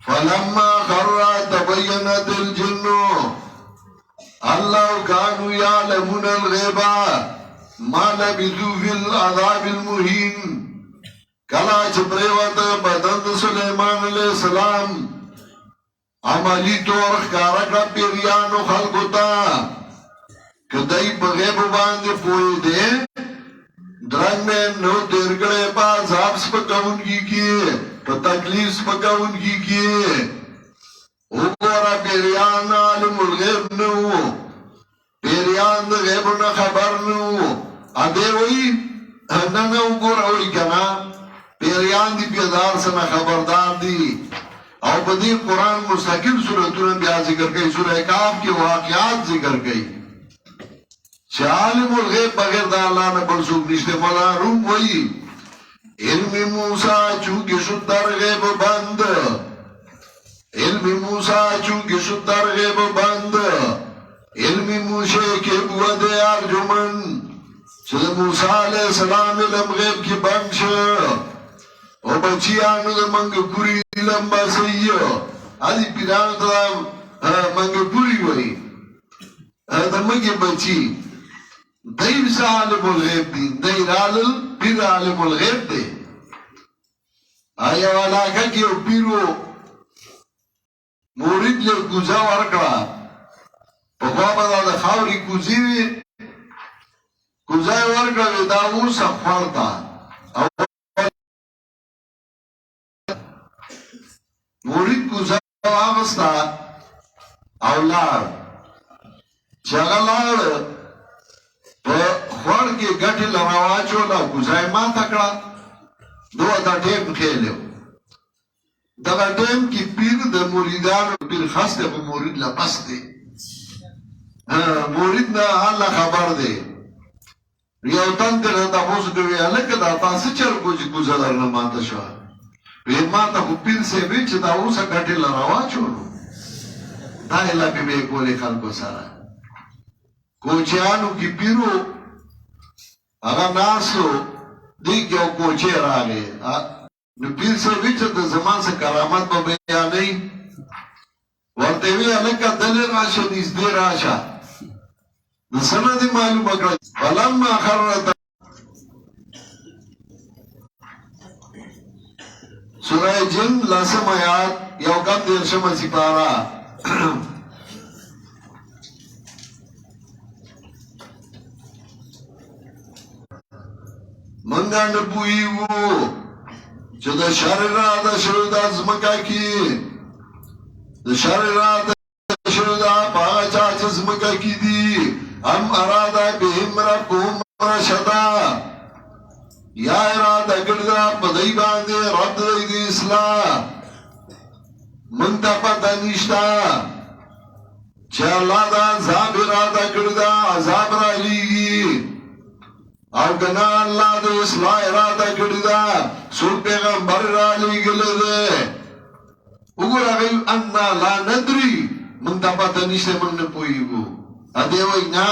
فلما خر تبینت الجنو اللہ کانو یا الغیب ما لبثوا فی العذاب المهین. کلا چې پریوت بدن د سلیمان علیہ السلام عملی طور ښکارا کړه پیریانو خلکو ته کدی په غیب باندې پوهې دې درنګ مې نو تیر کړې په عذاب سپکونکي کې په تکلیف سپکونکي کې وګوره پیریان عالم الغیب نه وو پیریان د غیب نه خبر نه وو ا دې وایي نه وګوره وایي کنه پیریان دی بیدار سنا خبردار دی او بدی قرآن مستقل سورتون بیا ذکر کئی سورہ کاف کی واقعات ذکر کئی چه عالم الغیب بغیر دا اللہ نے بلسوک نشتے مولا روم وئی علم موسیٰ چونکہ شد در غیب بند علم موسیٰ چونکہ شد در غیب بند علم موسیٰ کے بود ارجمن چه موسیٰ علیہ السلام علم غیب کی بند شد او بچیانو دا منگ پوری لمبا سیو آدی پیرانو دا منگ پوری وی دا منگ بچی دیر سا عالم الغیب دی دیر عالم پیر عالم الغیب دی آیا والاکا کی او پیرو مورید لے گوزا ورکڑا پخوابا دا خاوری گوزی وی گوزا ورکڑا وی دا اوسا خوارتا مورید گوزا آغستا او لار چاگا لار پا خوڑ کے گٹی لراواچو لا گوزای ما تکڑا دو دا ٹیم خیلیو دا ٹیم کی پیر دا موریدان پیر خستے پا مورید لپس دے مورید نا اللہ خبر دے ریاوتان تے رہتا پوسو دوی علک دا تاسی چر کوچی گوزا لرنا مانتا شوا ما تا خو پیر سے بھی چې دا اوسه ګټې لراواچولو دا علاقې به یې کولې خلکو سره کوچیانو کې پیرو هغه ناسو دیګ یو کوچی راغی نو پیر سے بھی چې د زمان څخه کرامت به بیانوي ورته وی هلکه دلې راشه نږدې راشه د څه نه دې معلومه کړه فلما خر سورہ جن لسم آیات یو کم دیرشم سپارا منگا نبوئیو چو دا شر را دا شر دا زمکا کی دا شر را دا شر دا پاگا چاچ زمکا کی دی ام ارادا بهم ربهم رشدا یا ارادہ کردہ پدائی باندے رد دی اصلاح منتا پتا نشتا چه اللہ دا عذاب ارادہ کردہ عذاب را لیگی او کنا اللہ دا اصلاح ارادہ کردہ سو پیغمبر را لیگل دے اگر اغیل انا لا ندری منتا پتا نشتے من نپوئیگو ادیوئی نا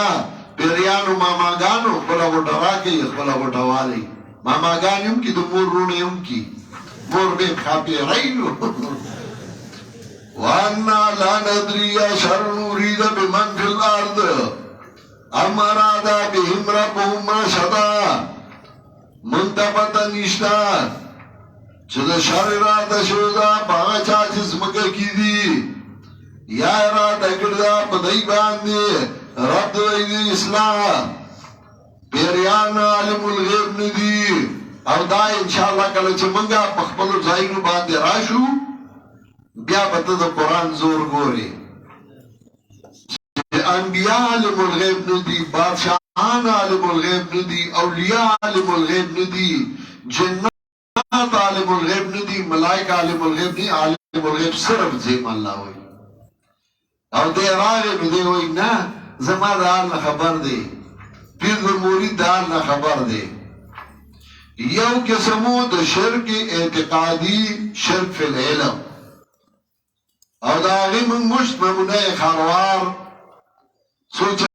پیریانو ماماگانو خلا گوٹا راکی خلا گوٹا والی ماما گانیم کی دو مور رونیم کی مور بے کھاپی رئیلو وانا لا ندری شر نورید بمن فی الارد ام ارادا بهم ربهم رشدا منتبتا نشتا چه شر ارادا شدا باغا چاچس مکر کی دی یا ارادا کردا پدائی باندی رب دی اسلام پیریان عالم الغیب ندی او دا انشاءاللہ کل چه منگا پخپلو زائنو باندی راشو بیا بتا دا قرآن زور گوری انبیاء عالم الغیب ندی بادشاہان عالم الغیب ندی اولیاء عالم الغیب ندی جنات عالم الغیب ندی ملائک عالم الغیب ندی عالم الغیب صرف زیم اللہ ہوئی او دے راغب دے ہوئی نا زمان دا آلنا خبر دے پیر دا مورید دا آلنا خبر دے یو قسمو دا شرک اعتقادی شرک فی العلم او دا آغی من مشت ممنع خاروار سوچا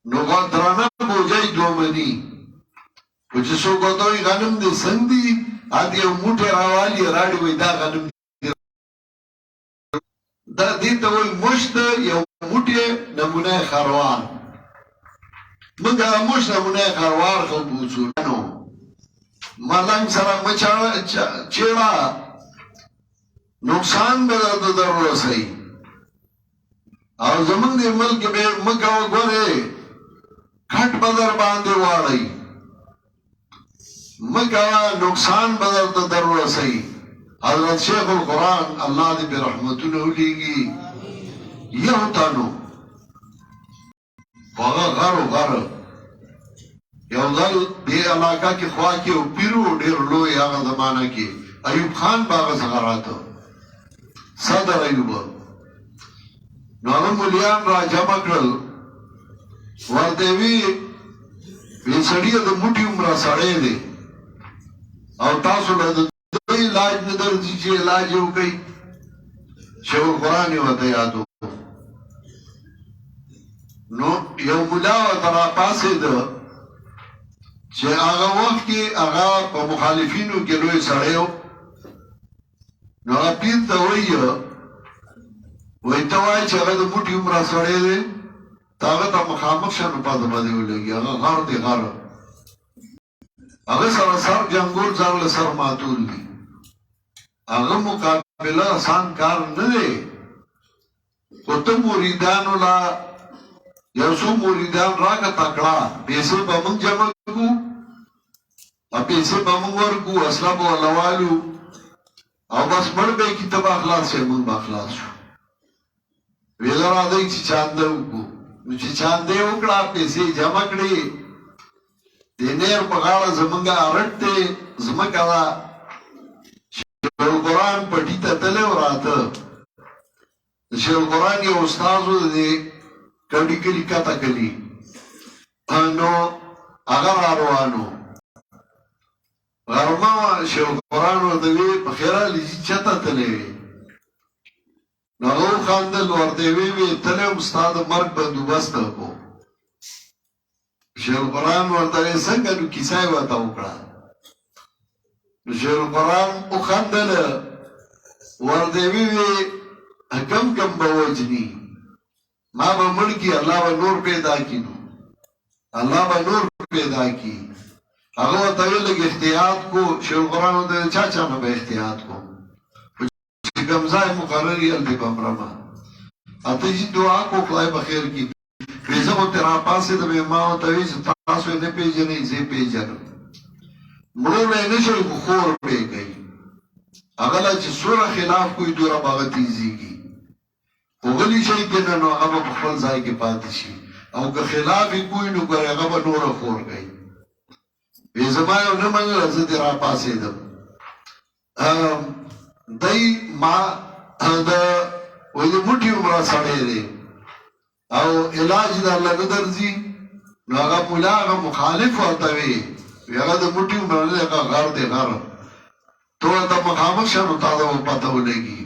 نو غدرانا بوجای دومنی وچه سو گدوی غنم دی سنگ دی آدی او موٹی راوالی راڑی وی دا غنم دی دا دیتا وی مشت یو موټي نمونه خروار منګه موږ نمونه خروار خو بوڅو ملنګ سره مچا چیړه نقصان به در ورسي او زمونږ د ملک به مکه وګوره کټ بدر باندې واړی مکه نقصان بدر ته در ورسي حضرت شیخ القرآن الله دې په رحمتونو ولېږي یو تانو هغه غارو یو ځل دې علاقه کې خوا کې او پیرو ډېر لوی هغه زمانه کې ایوب خان باغ څنګه راته صدر ایوب نو هغه مولیان را جمع کړل ورته وی سړی د موټي عمر سړی دی او تاسو له دې علاج نه درځي چې علاج وکړي شیخ القرآن یې ورته یادو نو یو مولا ورته راپاڅېده چې هغه وخت کې هغه په مخالفینو کې لوی سړی و نو هغه پیر ته وایي ته وایي چې هغه د موټي عمره سړی دی ته هغه ته مخامخ شه نو پاته باندې ولګي هغه غار دی غار هغه سره سر جنګول ځان له سر ماتول دي هغه مقابله آسان کار نه دی خو ته مریدانو لا یو څو مریدان راکه تکړه پیسې به موږ جمع کړو پیسې به موږ ورکو اصلا به ولوالو او بس مړ به کتاب اخلاص شي موږ به اخلاص شو ویل راځي چې چانده وکړو نو چې چانده وکړه پیسې جمع کړې د نیر په غاړه زمونږه ارټ دی زمکه ده شیخ القرآن پټي ته تللی و راته د شیخ القرآن یو استاذ و د کډي کلي کته کلي نو هغه را روانو غرمه شیخ القرآن ورته وی په خیره لیجي چته تللی وی نو هغه وخندل ورته وی تللی وم ستا د مرګ بندوبست کو شیخ القرآن ورته څنګه نو کیسه یې ورته وکړه شیخ القرآن وخندل ورته وی کم به وجني ما به مړ کي الله به نور پیدا کړي الله به نور پیدا کړي هغه ورته وی لږ احتیاط کو شیخ القرآن ورته چا نه به احتیاط کو چې کوم ځای مقرر یې هلته به مرمه اته چې دعا کو خدای به خیر کړي زه خو ترې راپاسېدم ما ورته ویل چې تاسو یې نه پېژنئ زه یې پېژنم مړولی نه شئ خو خور به یې کوي هغه له چې څومره خلاف کوي دومره به هغه تیزېږي خو غلي شئ که نه نو هغه به په خپل ځای کې پاتې شي او که خلاف یې کوي نو ګورې هغه به نوره خور کوي وی زما یو نه منله زه دې راپاسېدم دی ما د وایي د موټي عمره سړی دی او علاج د الله نه درځي نو هغه مولا هغه مخالف ورته وي هغه د موټي عمره نه هغه غر دی غر تو ورته مخامخ شه نو تا ته به پته ولګي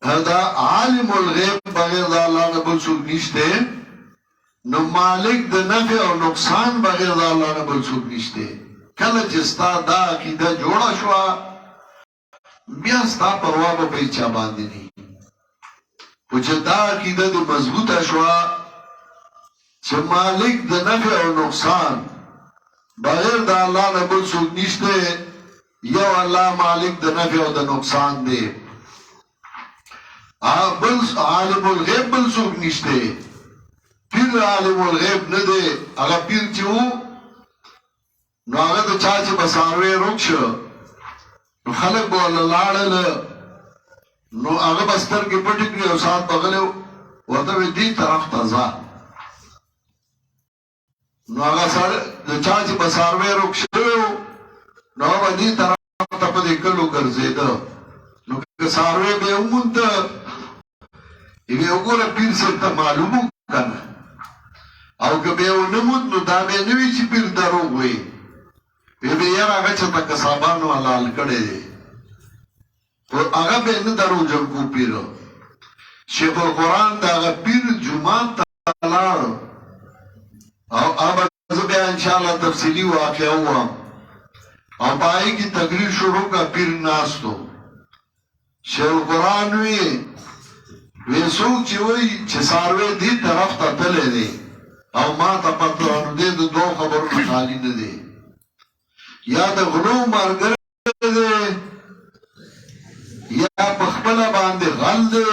دا عالم الغیب بغیر د الله نه بل څوک نشته نو مالک د نفع او نقصان بغیر د الله نه بل څوک نشته کله چې ستا دا عقیده جوړه شوه بیا ستا پروا به په هیچا باندې نه خو چې دا عقیده دې مضبوطه شوه چې مالک د نفع او نقصان بغیر د الله نه بل څوک نشته یو الله مالک د نفع او د نقصان دی بل عالم الغیب بل څوک نشته پیر عالم الغیب نه دی هغه پیر چې و نو هغه د چا چې به څاروی روک شو نو خلک به ورله لاړل نو هغه به سترګې پټې کړي او ساعت به غلی ورته وی دې طرف ته ځه نو هغه سړی د چا چې به څاروی روک شوی نو هغه به دې طرف ته په دې کلو ګرځېده نو که څاروی به یې ومونده یې وګوره پیر صاحب ته معلوم و که نه او که به یې ونه موند نو دا به یې نه وي چې پیر دروغ وایي وی به یاره هغه چېرته قصابانو حلال کړی دی خو هغه به یې نه دروغجن کو پیر شیخ القرآن د هغه پیر جومات ته لاړ او هغه زه بیا انشاءالله تفصیلي واقعه ووایم او په هغې کې تقریر شروع کړه پیر ناست و شیخ القرآن وی ویسوک چې وی چې ساروی دی طرف ته تللی دی او ما ته پته نو دی د دوه خبرونو خالي نه دی یا د غلو ملګری دی یا په خپله باندې غل دی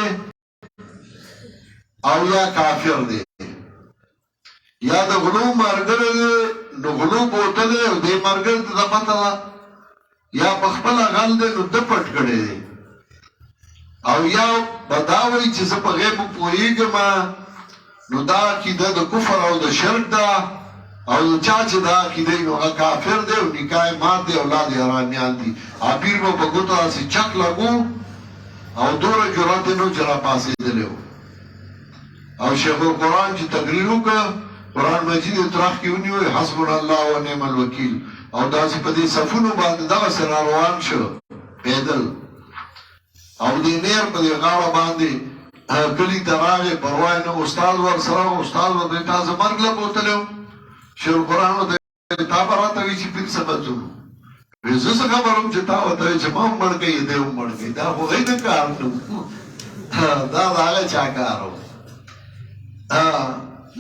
او یا کافر دی یا د غلو ملګری دی نو غلو بوتلی او دې ملګري ته د پته ده یا په خپله غل دی نو ده پټ کړی دی او یا بدا وی چې زه په غیبو پوهېږم نو دا عقیده د کفر او د شرک ده او چا چې دا عقیده نو هغه کافر دی او نکاح مات دی اولاد یې حرامیان دي عبیر به په ګوتو هسې چک لګو او دومره جرأت یې نو چې راپاڅېدلی و او شیخ القرآن چې تقریر وکړه قرآن مجید یې تراخ کې ونیوی حسبنا الله و نعم الوکیل او داسې په دې صفونو باندې دغسې راروان شو پیدل او دې نیر په دې غاړه باندې کلي ته راغی پروا یې نه استاد ورسره و استاد ورته تا زه مرګ له بوتلی وم شیخ القرآن ورته تا به راته وایي چې پیر څه بدلو وایي زه څه خبر وم چې تا ورته وایي چې ما هم مړ کوي دی هم مړ کوي دا خو هغوی نه کار نه دا د هغه چا کار و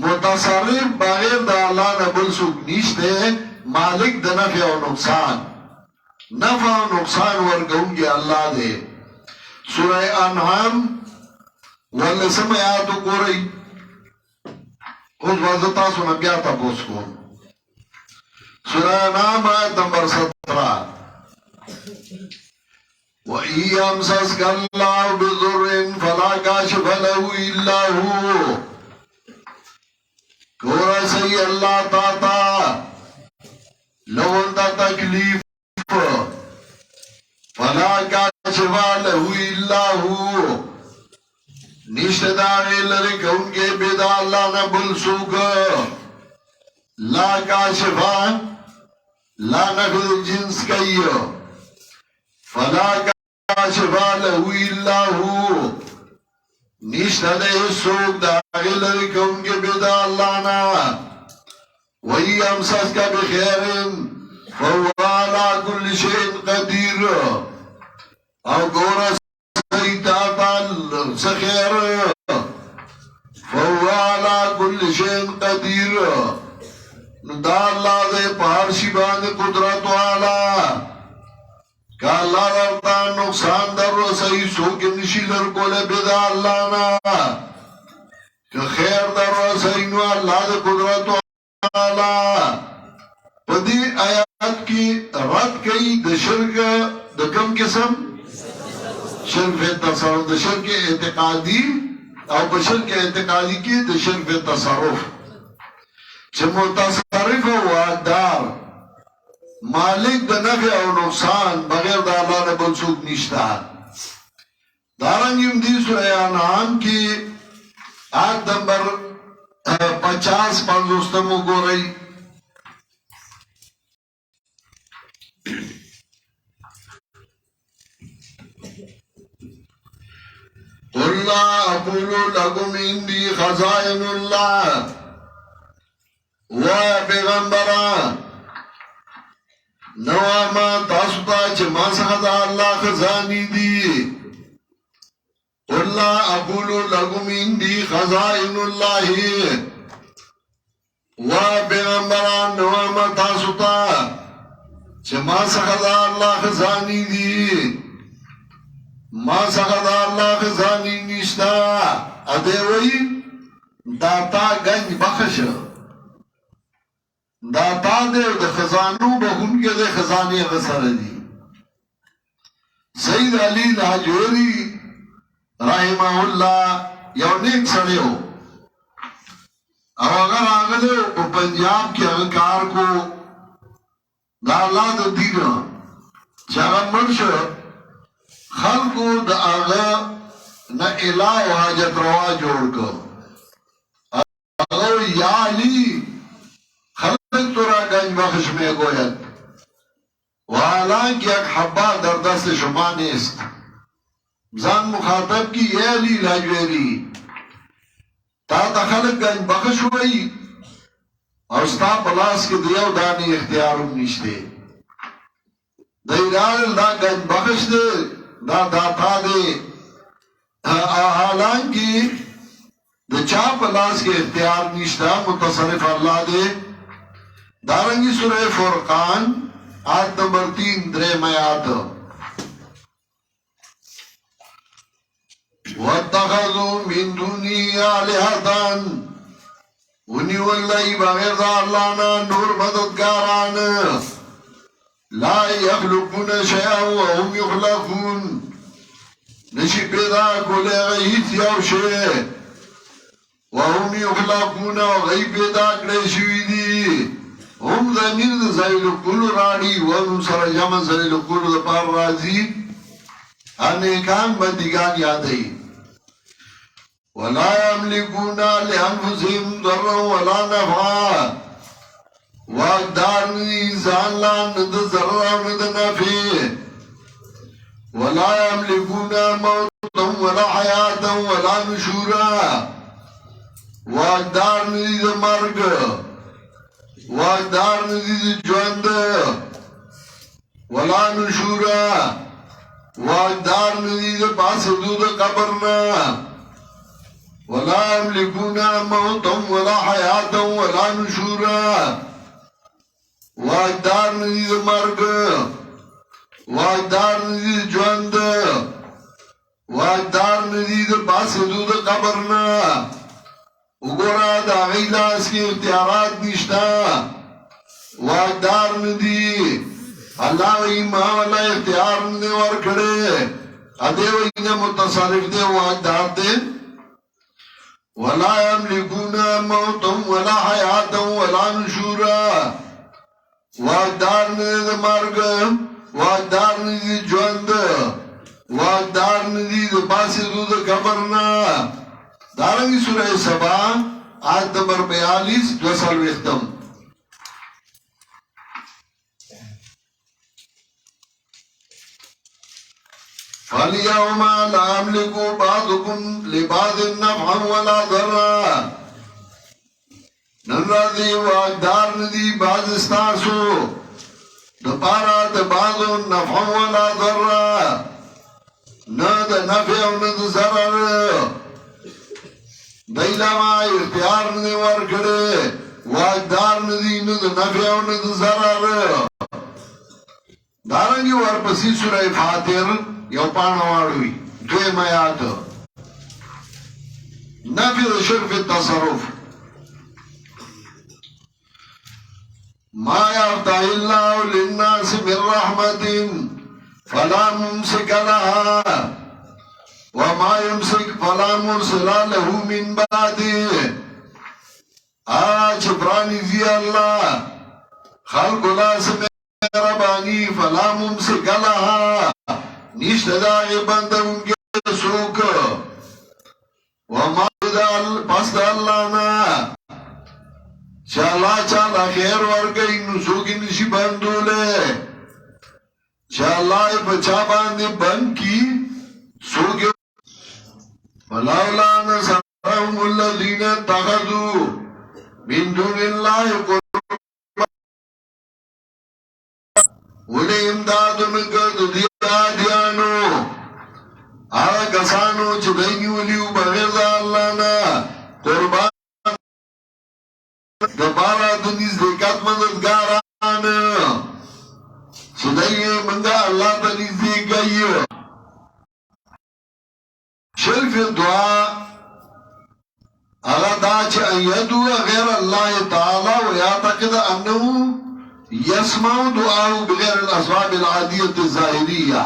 متصرف بغیر د الله نه بل څوک نشته مالک د نفع او نقصان نفع او نقصان ورکوونکی الله دی سورہ انعام واللسم آیاتو گورئی اوز وزد تاسو نبیا تپوس کون سورہ انعام آیت نمبر 17 وَإِن يَمْسَسْكَ اللَّهُ بِضُرٍّ فَلَا كَاشِفَ لَهُ إِلَّا هُوَ گورا سی اللہ تاتا لون دا تکلیف فلا کاشف له الا هو نشته داغی لري کونکي بيد الله نه بل څوک لا کاشفا لا نفذ الجنس کوي فلا کاشف له الا هو نشته ده څوک داغی لري کونکي بيد الله نه وَإِن يَمْسَسْكَ بِخَيْرٍ فَهُوَ عَلَى كُلِّ شَيْءٍ قَدِيرٌ او گورا سیتا سخیر فهو علا کل شین قدیر دا اللہ دے پارشی باندے قدرت والا کہ اللہ رفتا نقصان در رسائی سوک نشی لرکولے بیدا اللہ نا کہ خیر در رسائی نو اللہ دے قدرت والا پدی آیات کی رد کئی دا شرک دا کم قسم شرک تصرف د شرک اعتقادي او په شرک اعتقادي کې د شرک تصرف چې متصرف او واقدار مالک د نفع او نقصان بغیر د الله نه بل څوک نشته دارنګ دې سورہ انعام کې آیت نمبر 50 50 وګورئ قُلْ لَا أَقُولُ لَكُمْ عِنْدِي خَزَائِنُ اللَّهِ وَيَا پیغمبرا نواما تاسوتا چه ما سخدا اللہ خزانی دی قُلْ لَا أَقُولُ لَكُمْ عِنْدِي خَزَائِنُ اللَّهِ وَيَا پیغمبرا نواما تاسوتا چه ما سخدا اللہ خزانی دی ما سخدا اللہ خزانی نشتا ادھے وئی داتا گنج بخش داتا دے دے خزانو بخون کے دے خزانی غصر دی سید علی لاجوری رحمہ اللہ یو نیک سڑیو او اگر آگلے او پنجاب کی اغکار کو دا اللہ دا دینا چاگا مرشو خلقو دا آغا نا الہ و حاجت روا جوڑ کر اگر یا علی خلق تورا گنج بخش میں گوید و حالانکہ ایک حبا در دست شما نیست زن مخاطب کی اے علی لاجویری تا تا خلق گنج بخش ہوئی اور ستا پلاس کے دیو دانی اختیارم نشتے دیرال دا گنج بخش دے دا داتا دے آہا حالانکہ دا چا پلاس کے اختیار نشتا متصرف اللہ دے دارنگی سورہ فرقان آیت نمبر 3 درہم آیات وَاتَّخَذُوا مِن دُونِهِ آلِهَةً وَنِوَلَّهِ بغیر دا اللہ نا نور مددگاران لا يخلقون شيئا وهم يخلقون نشی پیدا کولے غیث یو شے وهم يخلقون غی پیدا کڑے شوی دی هم زمین دا زیل کل راڑی وهم سر جمع زیل کل دا پار رازی انیکان بندگان یادئی ولا يملكون لأنفسهم ضرا ولا نفعا واقدار ندی زان لان ند ضرر ند نفع ولا يملكون موتا ولا حياتا ولا نشورا واقدار ندی د مرگ واقدار ندی د ژوند ولا نشورا واقدار ندی د پاسدو د قبرنا ولا يملكون موتا ولا حياتا ولا نشورا واقدار ندی د مرگ واقدار ندی د ژوند واقدار ندی د پاسدو د قبرنا وګورا د غیلاس کې اختیارات نشتا واقدار ندی الله ایما ولا اختیار نه ور کړي ا دې وینه متصرف دی واقدار دی ولا يملكون موتا ولا حياتا ولا نشورا واقدار ندی د مرگ واقدار ندی د ژوند واقدار ندی د پاسدو د قبرنا دارنگی سورہ سبا آیت نمبر 42 دوسال ویختم فَالْيَوْمَ لَا يَمْلِكُ بَعْضُكُمْ لِبَعْضٍ نَفْعًا وَلَا ضَرًّا نن راضی واقدار ندی باز استاسو دپارا دبازو نفعا ولا ضرًا نا دا نفع و نا دا ضرر دیلما اختیار ندی ورکڑے واقدار ندی ند نفع و ند ضرر دارنگی ورپسی سورہ فاتر یو پانواروی دوی میات نفی دا شرف التصرف ما یفتح اللہ للناس من رحمت فلا ممسک لها وما يمسك فلا مرسل له من بعده آج برانی زی اللہ خلق لا سمیر ربانی فلا ممسک لها نیشت داغی بند انکے سوک وما پس دا اللہ نا چالا خیر ورگئی نسوکی نشی بندو لے چالا بچا باندے بند کی سوکی فلولا نصرهم الذين اتخذوا من دون الله قربانا ولی امدادن کرد دیانو آغا کسانو چدینی ولیو بغیر دا اللہ نا قربان دبارا دنیز دیکت مددگاران چدینی منگا اللہ تنیز دیکھئی شرف دعا اغا دا چه ایدو غیر اللہ تعالی ویعتقد انہو یسمع دعاو بغیر الاسباب العادیت الظاہریہ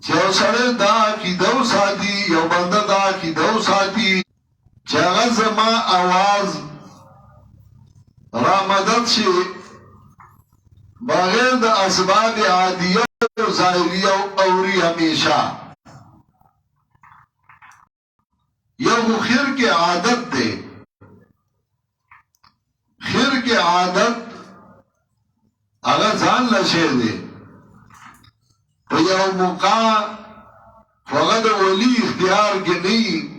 چه سڑے دا کی دو ساتھی یو بندہ دا کی دو ساتھی چه غزما آواز را مدد شی بغیر دا اسباب عادیت ظاہریہ اوری ہمیشہ یو خیر کے عادت دے خیر کے عادت اگر زان لشے دے تو یو موقع فقد ولی اختیار کے نہیں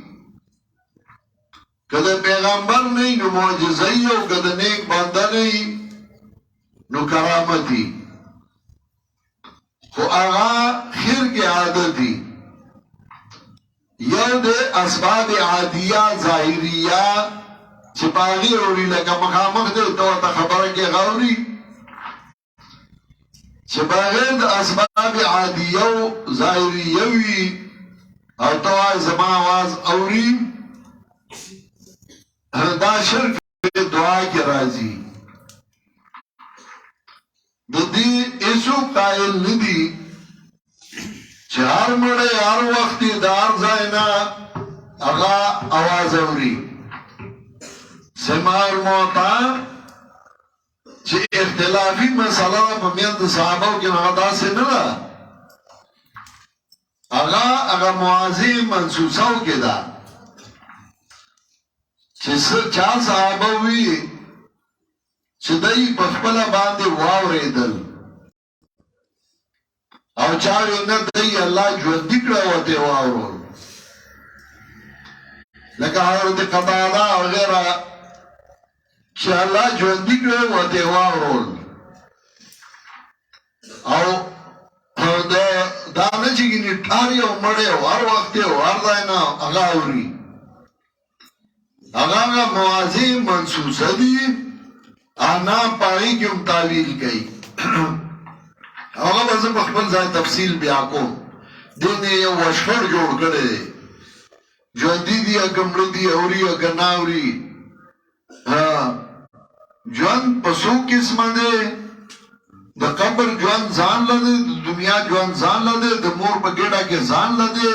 کدھے پیغمبر نہیں نو معجزئی ہو کدھے نیک بندہ نہیں نو کرامتی خو آغا خیر کے عادت ہی یو دے اسباب عادیہ ظاہریہ چپاغی اوری لکا مخامخ دے تو تا خبر کے غوری چپاغی دے اسباب عادیہ ظاہریوی او تو زمان آواز اوری دا شرک دعا کی رازی دی ایسو قائل ندی چہر مڑے ہر وقتی دار زائنا اغا آواز اوری سماع الموتا چه اختلافی مسئلہ پمیند صحابہ کی نغدا سے نلا اغا موازی منسوساو کے دا چا صحابہ ہوئی چه دای پخپلا باندې واوریدل او چاوی نه دای الله ژوندي کړه وته واورول لکه حضرت قتاده وغیرہ چې الله ژوندي کړه وته واورول او دا نه چې ګنې ټاری او مړې هر وخت یو هر ځای نه هغه اوري هغه موازی منسوسه دي انا پائی کی ام تعویل کئی اولا بازم اخبر زائی تفصیل بیا کو دینے یو وشفر جوڑ کرے دے جواندی دی اگمڑی دی اوری اگناوری جواند پسو قسم دے دا قبر جواند زان لدے دا دنیا جواند زان لدے دا مور پا گیڑا کے زان لدے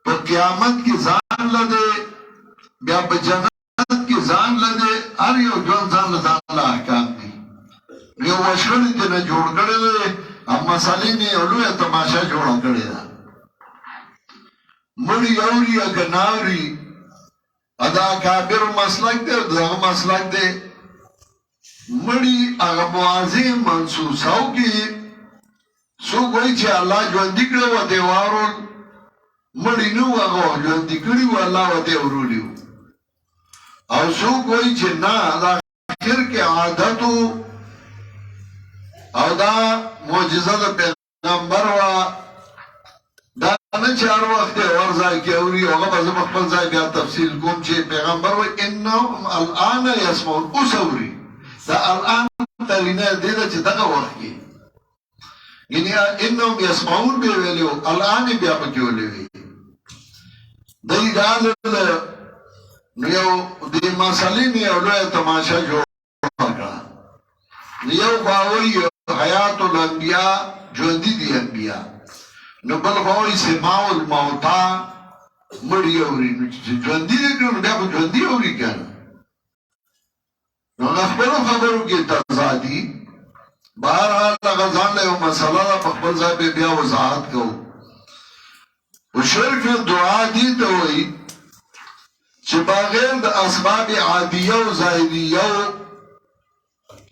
پا قیامت کی زان لدے بیا پا جنت کی زان لدے ہر یو جوان زان لدان اللہ احکام دی یو وشکڑی تینا جوڑ کردے دے اب مسئلے نے علوی تماشا جوڑا کردے دا مڑی اوری اگر ناوری ادا کابر مسلک دے دا مسلک دے مڑی اگر موازی منسوساو کی سو گوئی چھے اللہ جوان دکڑے و دیوارون مڑی نو اگر جوان دکڑی و اللہ و دیورولیو او سو کوئی چه نا دا خیر کے عادتو او دا معجزہ دا پیغمبر و دا نا چار وقت ورزائی کی اوری اوغا بازم اخبر زائی بیا تفصیل کون چه پیغمبر و انہم الان یسمون اس اوری دا الان ترینہ دیده چه دقا وقت کی یعنی انہم یسمون بے ویلیو الان بیا پکیو لیوی دی دال نیو دی مسئلی نیو لوی تماشا جوڑ کرا نیو باوی حیات الانبیاء جوندی دی انبیاء نو بل باوی سماع الموتا مڑی اوری جوندی دی کرو بیا کو جوندی اوری کرنا نو نخبرو خبرو کی تضادی بہرحال غزان لے مسئلہ دا پخبر صاحب بیا وضاحت کو و شرک دعا دی تو ہوئی چه بغیر دا اسباب عادیه و ظاهریه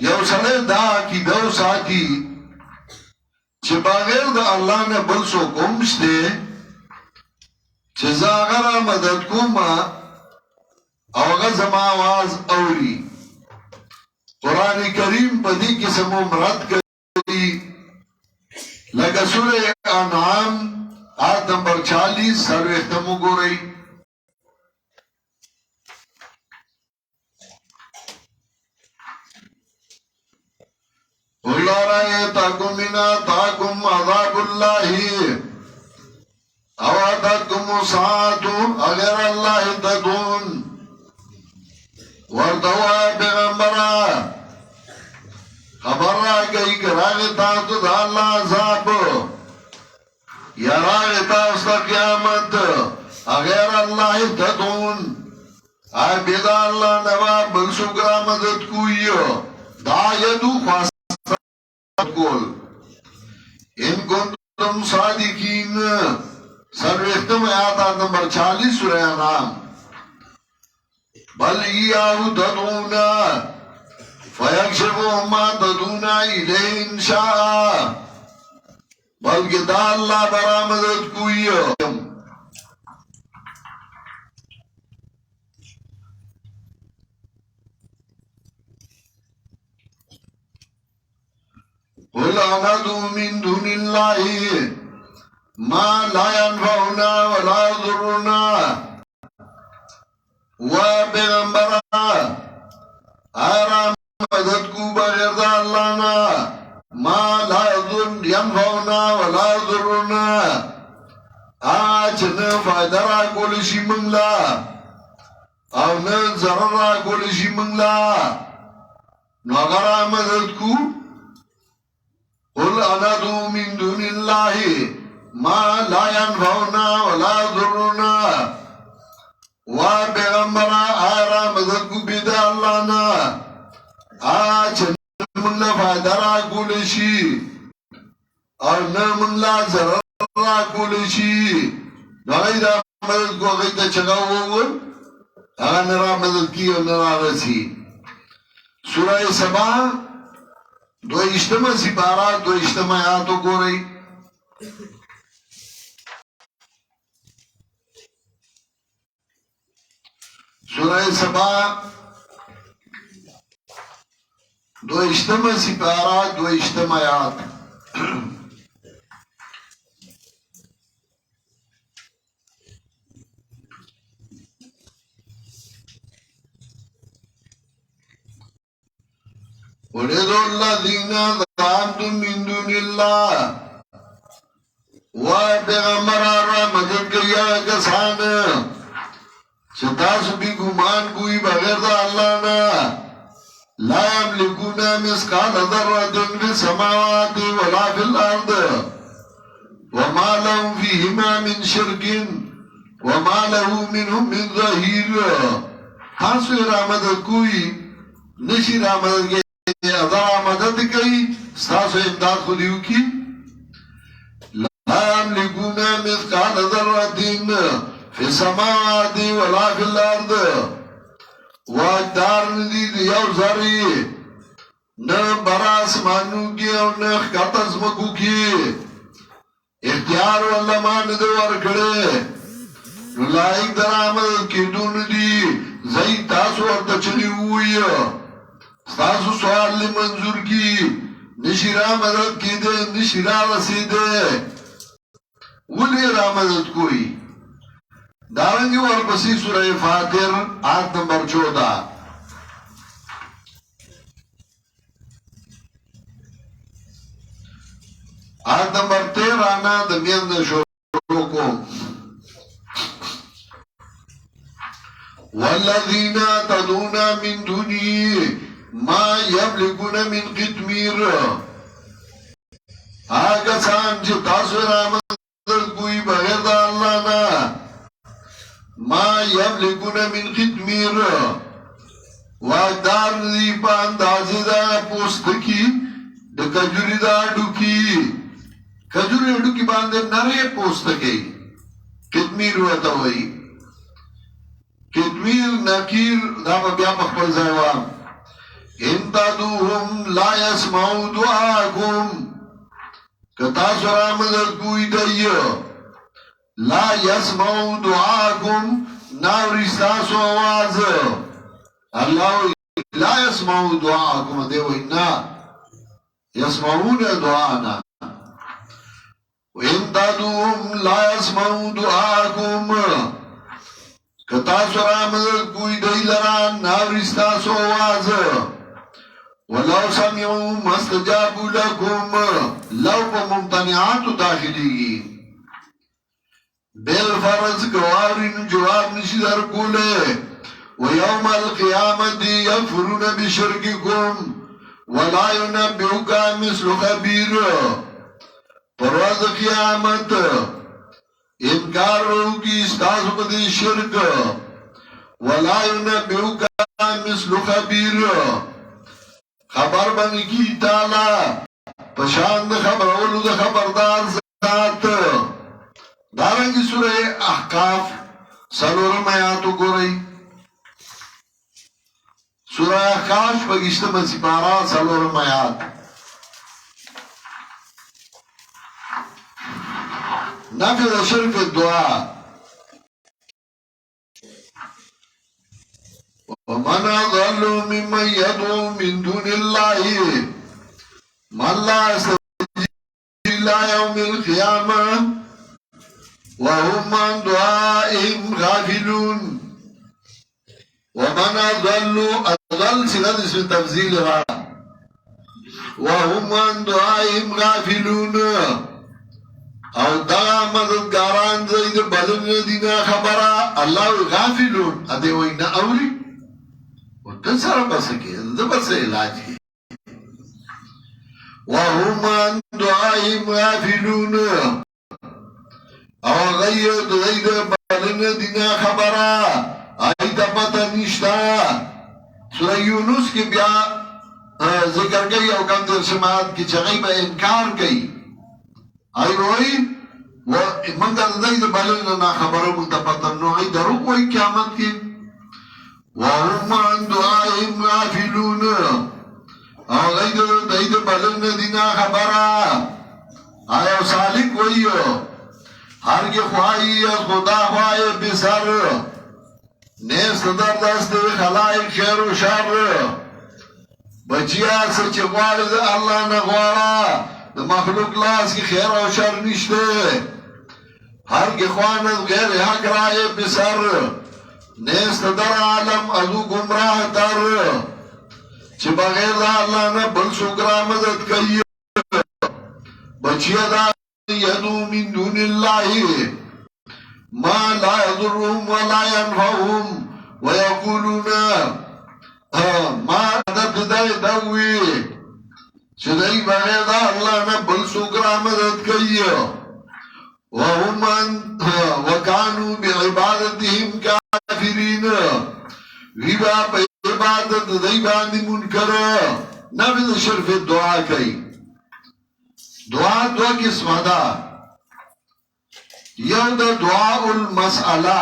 یو سنے دا عقیده و ساتی چه بغیر دا اللہ نے بل سو کمشتے چه زاغرہ مدد کما اوغا زما آواز اوری قرآن کریم پا دی کسمو مرد کری لگا سورہ انعام آیت نمبر 40 سر اختمو گو رئی قُلْ أَرَأَيْتَكُمْ إِنْ أَتَاكُمْ عَذَابُ اللَّهِ أَوْ أَتَتْكُمُ السَّاعَةُ أَغَيْرَ اللَّهِ تَدْعُونَ وَارْتَوَا پیغمبرا خبر را گئی کہ راغی تاستو دا اللہ عذاب یا راغی تاستا قیامت أغير الله تدعون آئے بیدا اللہ نوا بلسوگرا مدد کوئی دا یدو خواست قول ان کنتم صادقین سروختم آیات نمبر 40 سورہ انعام بل ایاہو تدعونا فیکشفو ما تدعونا الیہ انشاء بلکہ دا اللہ برامدت کوئی قل اندعو من دون اللہ ما لا ينفعنا ولا يضرنا وبيغمبرا آرام مدد کو بغیر دا اللہ نا ما لا ينفعنا ولا يضرنا آج نه فائدہ را کولشی منگلا او نه ضرر را کولشی منگلا نو اگر آمدد کو قل اندو من دون اللہ ما لا ينفعنا ولا يضرنا و پیغمبرا آرا مدد کو بیدا اللہ نا آج منگلا فائدہ را کولشی اور نه منگلا ضرر را کولشی ناغی را مدد کو اغیتا چگاو ہوگل اگر نرا مدد کی اور نرا رسی سورہ سبا دو اجتماع سپارہ دو اجتماعاتوں کو رہی سورہ سبا دو اجتماع سپارہ دو اجتماعات وَلِدُوا الَّذِينَ ذَعَمْتُم مِّن دُونِ اللَّهِ پیغمبر آرہ مدد کیا کسان ستاسو بھی گمان کوئی بغیر دا اللہ نا لا یملکونا مسقال ذرۃ فی السماوات ولا فی الارض وما لهم فیہما من شرک وما له منهم من ظہیر تاسو را مدد کوئی نشی را مدد کے ادھا مدد کئی ستاسو امداد خودیو کی لا یملکونا مسقال ذرۃ فی السماوات ولا فی الارض واقدار ندی دیو ذری نہ برا اسمانو کی اور نہ خط ازمکو کی اختیار واللہ ماند ورکڑے لائق در عمل کی دون دی زی تاسو ارتا چلی ہوئی تاسو سوال لی منظور کی نشیرہ مدد کی دے نشیرہ رسی دے ولی را مدد کوئی دارنگی ورپسی سورہ فاتر آیت نمبر 14 آیت نمبر 13 آنا دمیند شروع کو والذین تدون من دونی ما یملکون من قتمیر آگا سان چی تاثر آمد کوئی بغیر دا اللہ نا ما یملکون من قتمیر واقدار ندی پا اندازی دا پوست کی دا کجوری دا ڈوکی کجوری ڈوکی باندے نرے پوست کی قتمیر ہوتا ہوئی قتمیر نکیر دا با بیا مخبر زیوان انتادوهم لا یسمعو دعاکم کتاس رامدر کوئی دیو لا یسمعو دعاکم ناورستاسو آواز اللہ لا یسمعو دعاکم دیو انا یسمعون دعانا وَإِن تَدْعُوهُمْ لَا يَسْمَعُوا دُعَاءَكُمْ کتاسو رامدد کوئی دی لران ناورستاسو آواز وَلَوْ سَمِعُوا مَا اسْتَجَابُوا لَكُمْ لو پا ممتنعاتو داخلی گی بالفرض گوارین جواب نشی در کولے وَيَوْمَ الْقِيَامَةِ يَكْفُرُونَ بِشِرْكِكُمْ وَلَا يُنَبِّئُكَ مِثْلُ خَبِيرٍ پرواز قیامت انکار ہوگی استاذ بدی شرک وَلَا يُنَبِّئُكَ مِثْلُ خَبِيرٍ خبر بن کی تعالی پشاند خبر اولو دا خبردار ذات دارنگی سورہ احقاف سلورم آیاتو گو رئی سورہ احقاف پگشتم سپارہ سلورم آیات نفذ شرف الدعاء ومن أضل ممن يدعو من دون الله من لا يستجيب إلى يوم القيامة وهم عن دعائهم غافلون. ومن أضل صيغة اسم تفضيل را وهم عن دعائهم غافلون او دا مددگاران زید بلن دینا خبرا اللہ غافلون ادے وی نا اوری و تسر بسکی بس علاج کی وهم عن دعائهم غافلون او غیر زید بلن دینا خبرا آئیتا پتا نشتا سورہ یونس کی بیا ذکر گئی او کم در سماعت کی چغی با انکار گئی آئی روئی منگا دائی دا بلن نا خبرو منتا پتا نو آئی درو کوئی قیامت کی وهم عن دعائهم غافلون او غیر دائی دا بلن دینا خبرا آیا سالک ویو ہر کی خواہی خدا خواہی بسر نیست در دست خلائق خیر و شر بچیا سچ غوارد اللہ نغوارا دا مخلوق لاس کی خیر و شر نشتے ہر کی خواند غیر حق رائے بسر نیست در عالم ازو گمراہ تر چھ بغیر دا اللہ نا بل سکرا مدد کئی بچیا دا یدو من دون اللہ ما لا يضرهم ولا ينفعهم ويقولون ما مدد دائی دوی چدائی بغیر دا اللہ نا بل سکرا مدد کئی وکانو بعبادتهم کافرین ویبا پا عبادت دائی باندی منکر نفذ شرف دعا کئی دعا دو قسم دا یو دا دعا المسئلہ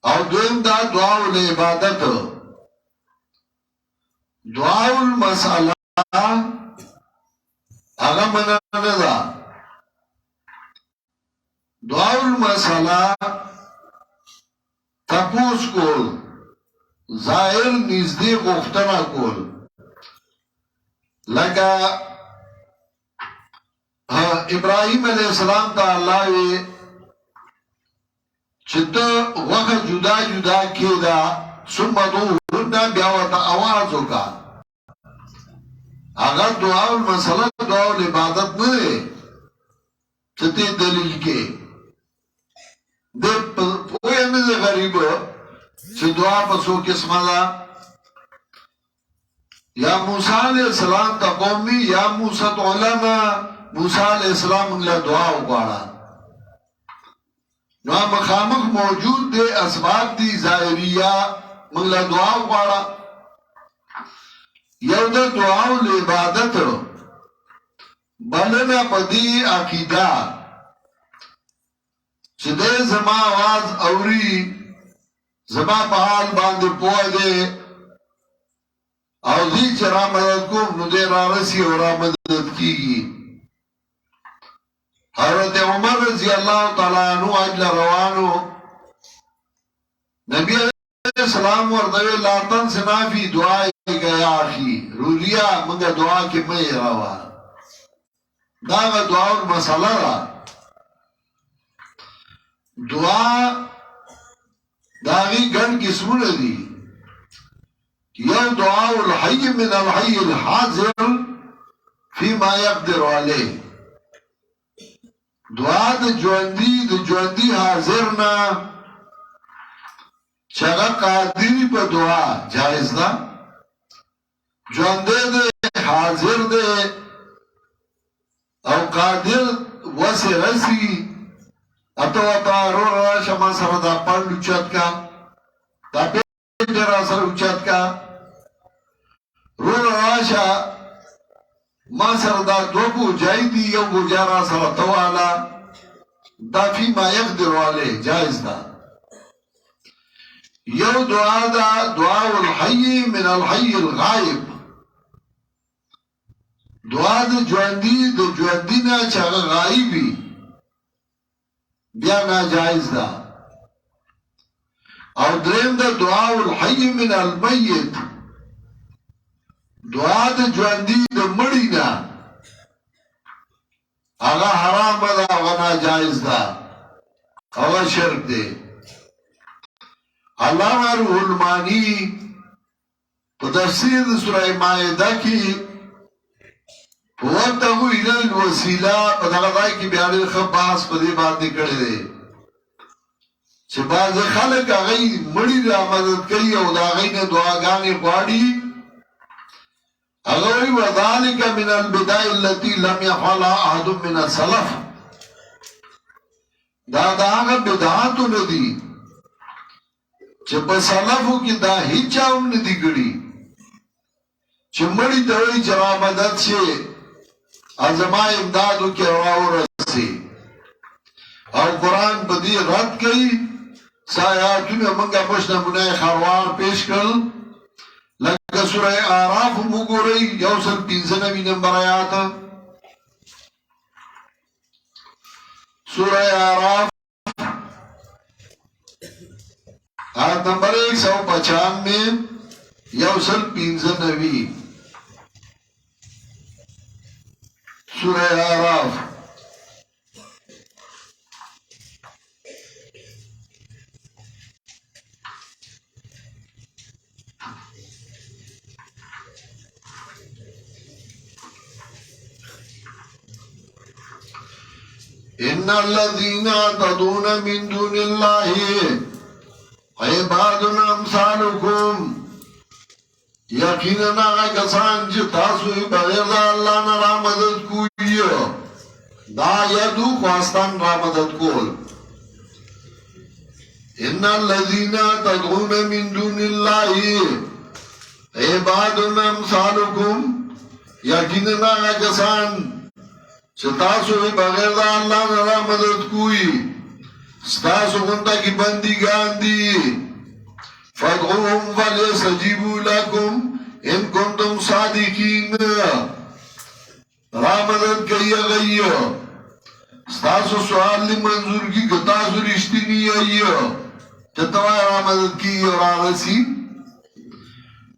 او دویم دا دعا العبادت دعا المسئلہ اغا منانا دا دعا المسئلہ تپوس کول ظاہر نزدیک اختنا کول لگا ابراہیم علیہ السلام تا اللہ وی چھتا وقت جدا جدا کی دا سمتو ہننا بیاوتا آوازو کا اگر دعا المسئلہ دعا العبادت نئے چھتے دلیل کے دے پوئے میں غریب چھ دعا پسو قسم دا یا موسیٰ علیہ السلام تا قومی یا موسیٰ علماء موسیٰ علیہ السلام انگلہ دعا اگوارا نو مخامق موجود دے اسباب دی ظاہریہ منگلہ دعا اگوارا یو دا دعا العبادت بلنا پدی عقیدہ چدے زما آواز اوری زما پہال باندے پوہ دے او دی چرا مدد کو نو دے را رسی اور را مدد کی گی حضرت عمر رضی اللہ تعالیٰ عنہ اجل روانو نبی علیہ السلام وردوی لاتن سنافی دعائی گیا آخی رولیا منگا دعا کے میں روا داغا دعا المسئلہ را دعا داغی گن قسمون دی یو دعا الحی من الحی الحاضر فیما یقدر علیہ دعا دا جواندی حاضرنا چگا قادری پا دعا جائز دا جواندے دے حاضر دے او قادر وسی رسی اتو اتا رو را شما سر دا پانڈ اچت کا دا پیٹ را سر اچت کا رو راشا ما سر دا دو بو جائی دی یو بو جارا سر توالا دا فی ما یقدر والے جائز دا یو دعا دا دعا الحی من الحی الغائب دعا دا جواندی نا چاگا غائبی بیا نا جائز دا او درین دا دعا الحی من المیت دعا دا جواندی دا مڑی نا اگا حرام دا اگا نا جائز دا هغه شرک دی علامه روح المانی په تفسیر د سوره مائده کې وابتغوا الى الوسیله په دغه ځای کې بیا ډېر ښه بحث په دې باندې کړی دی چې بعض خلک هغه مړي را مدد کوي او د هغې نه دعاګانې غواړي هغه وایي وذلک من البدع التي لم يفعلها احد من السلف دا هغه بدعاتو نه دي چې په سلفو کې دا هیڅ هم نه دي کړي چې مړي ته وایي چې را مدد شي ازما امدادو کې راورسي او قرآن په دې رد کوي سایاتونه منګه مشنمونه خروار پیش کړل لکه سوره اعراف وګورئ 195 نمبر آیات سوره اعراف آیت نمبر 195 195 سوره اعراف ان الذين تدعون من دون الله عباد امثالكم یقینا کسان چې تاسو بغیر د الله نه را مدد کوي دا یدو خواستان را مدد کول ان الذين تدعون من دون الله عباد امثالكم یقینا کسان چې تاسو بغیر د الله نه را مدد کوي ستاسو غونډه کې بندګان دي فادعوهم فليستجيبوا لكم ان كنتم صادقين را مدد کوي غيو ستاسو سوال لی منظور کی تاسو رښتینی ایو چې تاسو را مدد کوي او را رسی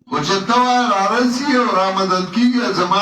خو چې تاسو را رسی او را مدد کوي زما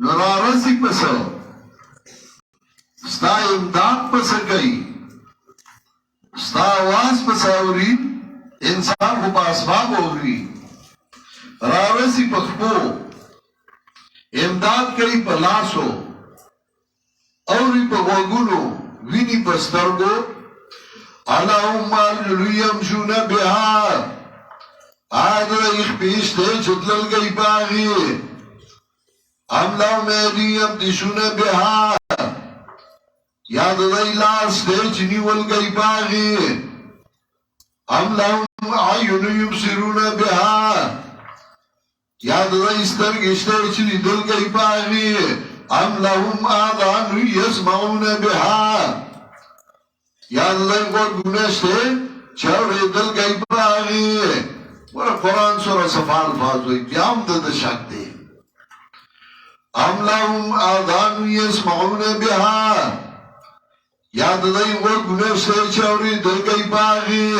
نو را رسی پسو ستا امداد پس گئی ستا آواز پس آوری انسان خو با اسباب آوری را رسی پخپو امداد کئی پا لاسو اوری پا غوگونو وینی پسترگو اللہم الجلو یمشون بها آد ریخ پیشتے چتلل گئی پاگی ام لهم ایدی یمتشون بها یاد دی لاس دی چنی ولگئی پاگی ام لهم عیون یبصرون بها یاد دی سترگشتی چنی دلگئی پاگی ام لهم آذان یسمعون بها یاد دی غرگونشتی چوری دلگئی پاگی ورہ قرآن سورہ صفحہ الفاظ ہوئی بیام دد شک دی ام لهم آذان یسمعون بها یاد دائی غرگونه شتی چوری دلگئی پاگی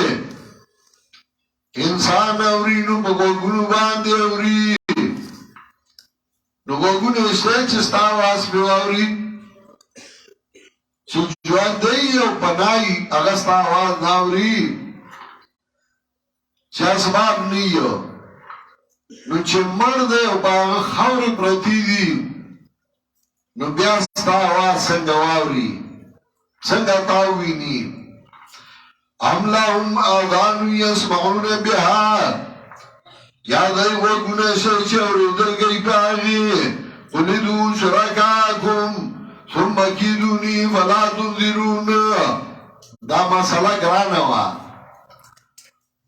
انسان اوری نو پا غرگونو بانده اوری نو غرگونه شتی چستا آواز پیو اوری چو جوان دائی او پنائی اگستا آواز ناوری چه اسباب نیو نو چه مرد او باغ خور پرتی دی نو بیاستا آواز سنگواوری سنگا تاوینی ام لهم آذان یسمعون بها یاد ای غرگونه شرچه اوری دلگئی پاگی قلدو شرکاکم ثم کیدونی فلا تنذرون دا مسئلہ گرانوا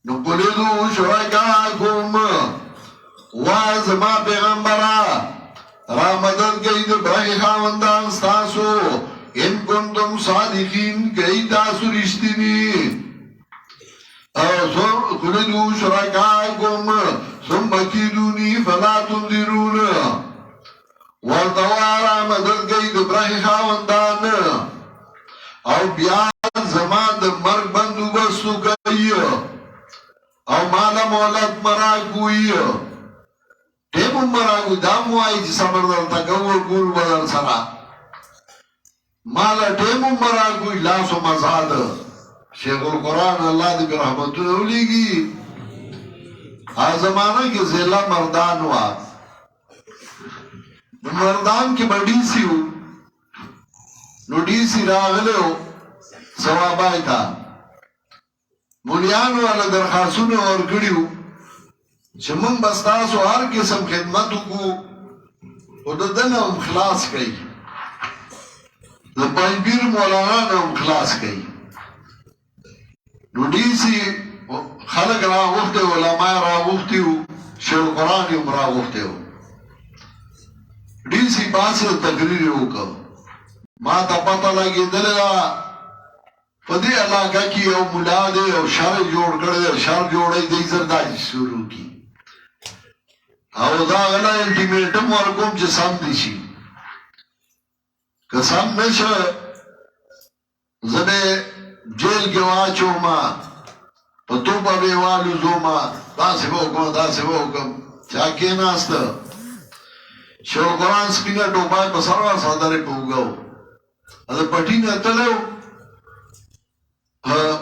نو قلدو شرکاکم وازما پیغمبرا را مدد گئی در برای خواندان ستاسو ان کنتم صادقین گئی تاسو رشتینی خلدو شرکائکم ثم کیدونی فلا تنذرون والدوارا مدد گئی در برای خواندان او بیا زمان در مرگ بندو بستو گئی او مالا مولد مراکوئی ٹیمو مراکو دامو آئی جی سمر دلتا گور گور بدل سرا مالا ٹیمو مرا کوئی لاسو مزاد شیخ القرآن اللہ دی برحمتو نولی گی زمانہ کی زیلہ مردان ہوا مردان کی بڑی سی ہو نو ڈی سی راغلے ہو سوابائی تھا مولیانو والا درخواستوں اور گڑی ہو چمم بستاسو ہر قسم خدمتو کو وددن ہم خلاص کئی پنجبیر مولانا ہم خلاص کئی نو ڈی سی خلق را وقت علماء را وقتی ہو شیخ القرآن ام را وقتی ہو ڈی سی باسی تقریر ہو کر ما تا پتا لگی دلگا پدی علاقہ کی او ملا دے او شر جوڑ کردے شر جوڑے دے زرداجی شروع کی او دا غلا الٹیمیٹم ورکوم چه سم دیشی که سم نشه زده جیل کے واچو ما پتو پا بیوالو زو ما دا سی بوکم چاکی ناستا شیخ القرآن سپینہ ٹوپای پسروا سادر پوگاو ادھا پٹی نتلیو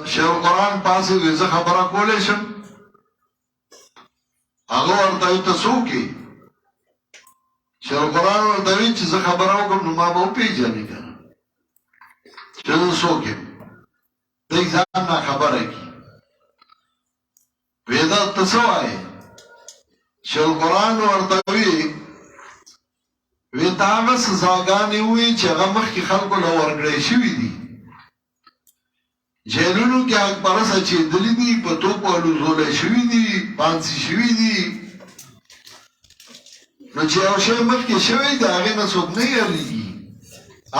شیخ القرآن پاسی ویزا خبرہ کولیشن آگو ورطاوی تسو کی شیخ القرآن ورطاوی چیزا خبرہ کم نما باو پی جانی کنا چیزا سو کم دیکھ زان نا خبر ہے کی ویدہ تسو آئے شیخ القرآن ورطاوی ویدہ آگا سزاگانی ہوئی چی اگا مخ کی خلقو لورگڑے شوی دی جیلونو کی آگ پرسا چی دلی دی پتو پالو زولے شوی دی پانسی شوی دی نو چی او شای مخ کی شوی دی آگے نسوک نہیں علی گی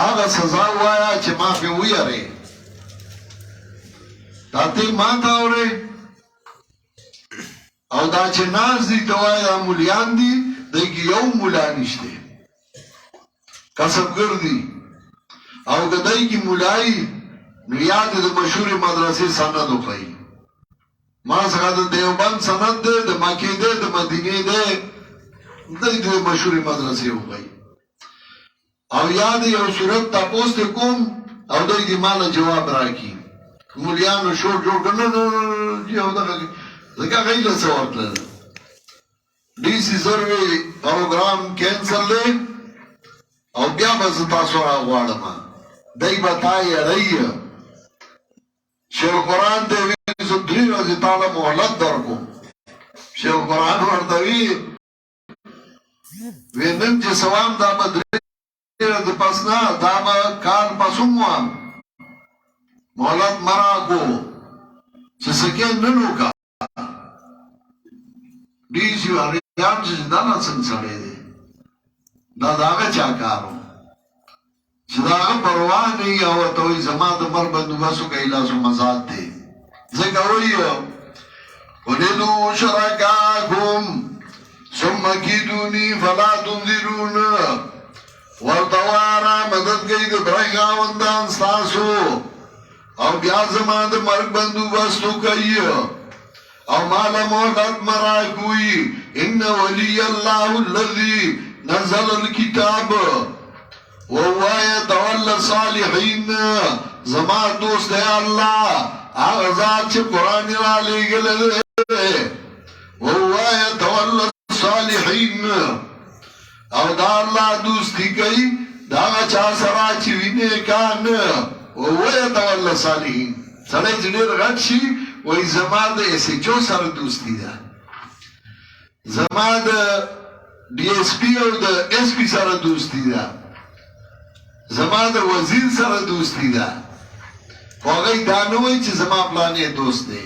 آگا سزا ہوایا چی ماں پہ ہوئی رہے تاتے ماں تاو رہے او دا چی ناز دی توائی دا مولیان دی دیکی یو مولانیش دی کسب کردی او گدائی کی مولائی نیاد دا مشہور مدرسی سندو خواهی ما سکا دا دیوبند سند دے دا مکی دے دا مدینی دے دائی دا مشہور مدرسی ہو خواهی او یاد یو صورت تا پوست کم او دائی دی مالا جواب راکی مولیانو شور جوڑ کرنا جی او دا غیل سوارت لده ڈی سی سروی پروگرام کینسل لے او بیا بس تاسو را غوارما دای بتائی رئی شیخ قرآن دے ویسو دری رضی تعالی محلت در کو شیخ قرآن ورطوی وینن چه سوام دا با دری رضی پسنا دا با کان پسوموام محلت مرا کو چه سکین ننو کا دیسیو اریان چه دانا سنسڑے دے دا داغا چاکارو چه داغا پروان نہیں آواتوی زمان دا مر بندوباسو کا علاصو مزاد دے ذکروی وَلِدُوا شَرَكَاكُمْ ثُمَّ كِدُونِي فَلَا تُنذِرُونَ ورطوارا مدد گئی دا برائی خاوندان ستاسو او بیا زمان دا مر بندوباسو کئی او مالا محلت مرا کوئی ان ولی اللہ الذی نزل الكتاب وهو يتولى الصالحين زمان دوست ہے اللہ آغازات چھ قرآن را لے گلے وهو يتولى الصالحين او دا اللہ دوستی کئی داغا چا سرا چوینے کان وهو يتولى الصالحين سڑے جنیر غٹ شی وہی زمان دا ایسے چو سر دوستی دا زمان دا ڈی ایس پی او دا ایس پی سر دوستی دا زمان دا وزیر سر دوستی دا وغی دانوئی چی زمان پلانے دوست دے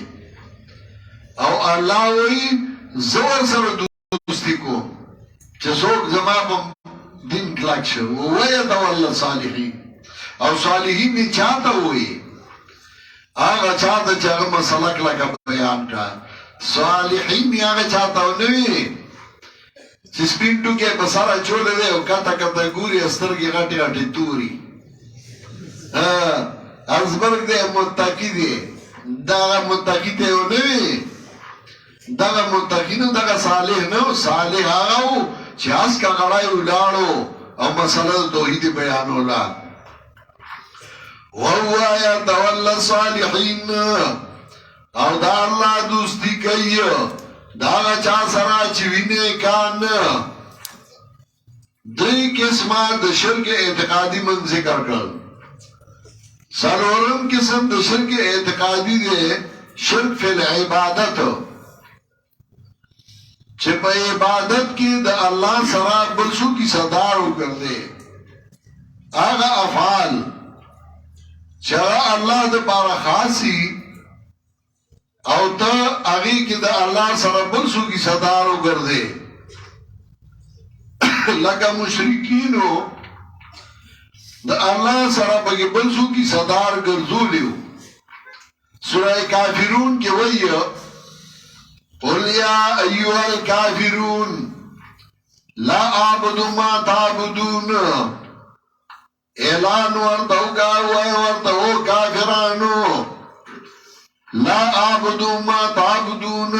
او اللہ وی زور سر دوستی کو چی سوک زمان دن کلک شو ویدو اللہ صالحین او صالحین نے چاہتا ہوئی آگا چاہتا چاہتا مسلک لکا بیان کا صالحین نے آگا چاہتا ہوئی چیز پینٹو کے بسارا چولے دے او کتا کتا گوری استر کی غٹی غٹی توری ازبرگ دے متاقی دے داگا متاقی تے ہوئی داگا متاقی نو داگا صالح نو صالح آگا ہو چی آس کا غڑائی اولارو او مسئلہ توحید بیانو لا وهو يتولى الصالحين او دا اللہ دوستی کئی دا چا سرا چوینے کان دری قسمہ دا شرک اعتقادی من ذکر کر سلورم قسم دا شرک اعتقادی دے شرک فی العبادت چھپا عبادت کی دا اللہ سرا بلسو کی صدارو کر دے آغا افعال چرا اللہ دا پارا خاصی او تا اگی کی دا اللہ سر بلسو کی صدارو گردے لکا مشرکینو دا اللہ سر بگی بلسو کی صدار گردو لیو سورہ کافرون کی وی قل یا ایوہ الکافرون لا عابد ما تعبدون اعلان ورطو گاوائے ورطو کافرانو لا عابدو ما تعبدون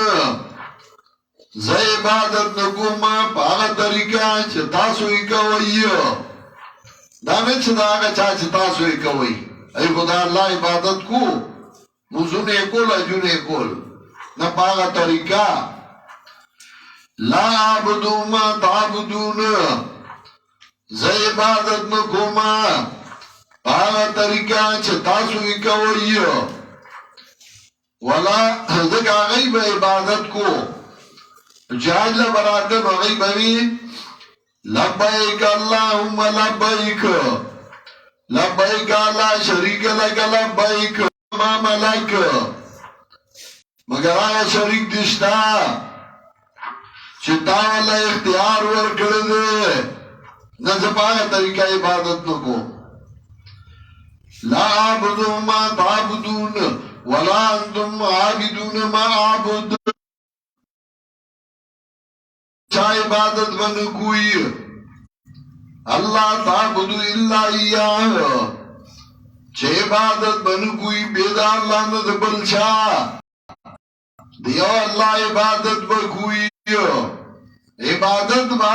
زی عبادت نکو ما پاگا طریقہ چه تاسوی کوئی دانے چه داگا چه تاسوی کوئی ای خدا اللہ عبادت کو مزونے کول اجونے کول نا پاگا طریقہ لا عابدو ما تعبدون زی عبادت نکو ما پاگا طریقہ چه تاسوی کوئی ولا ذکا غیب عبادت کو جہاز لبراتن غیب بھی لبیک اللہم لبیک لبیک لا شریک لک لبیک ما ملک مگر آیا شریک دشتا چتا والا اختیار ورکڑے نزبایا طریقہ عبادت نکو لا عابدو ما تعبدون ولا انتم عابدون ما عابد چا عبادت بن کوئی اللہ تعبدو الا ایاہ چا عبادت بن کوئی بیدا اللہ ند بلچا دیو اللہ عبادت بکوئی عبادت با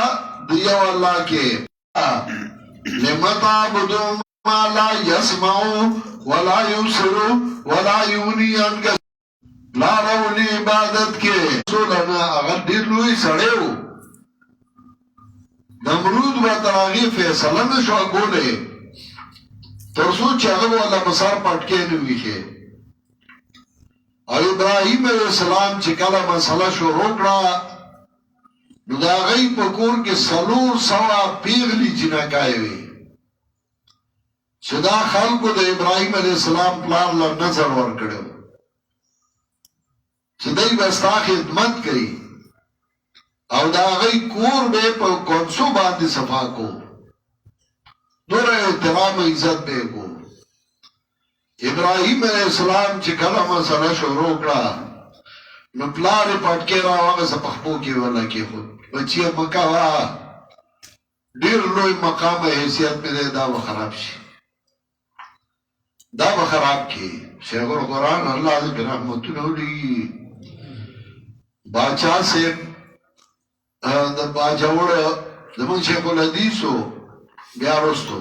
دیو اللہ کے لمت عابدو ما لا يسمعو ولا يبصرو ولا یونی انکا لارونی عبادت کے سولنا اگر دیر لوئی سڑیو نمرود و تراغی فیصلہ نشو گولے ترسو چاگو اللہ بسار پٹکے نوی کے اور ابراہیم علیہ السلام چکالا مسئلہ شو روکڑا نداغی پکور کے سلور سوا پیغلی جنکائے ہوئی چدا خلقو دا ابراہیم علیہ السلام پلار لر نظر ورکڑو چدائی بستا خدمت کئی او دا غی کور بے پا کنسو باندی صفا کو دور احترام عزت بے کو ابراہیم علیہ السلام چکلا مسئلہ شروع کرا نو پلار پٹکے را واغ سپخپو کی والا کی خود بچی مکہ وا دیر لوی مقام حیثیت میں دے دا و خراب شی دا بخراب کی شیخ القرآن اللہ علیہ کی رحمتو نولی باچا سے دا باچا وڑا دا من شیخ الحدیثو بیارستو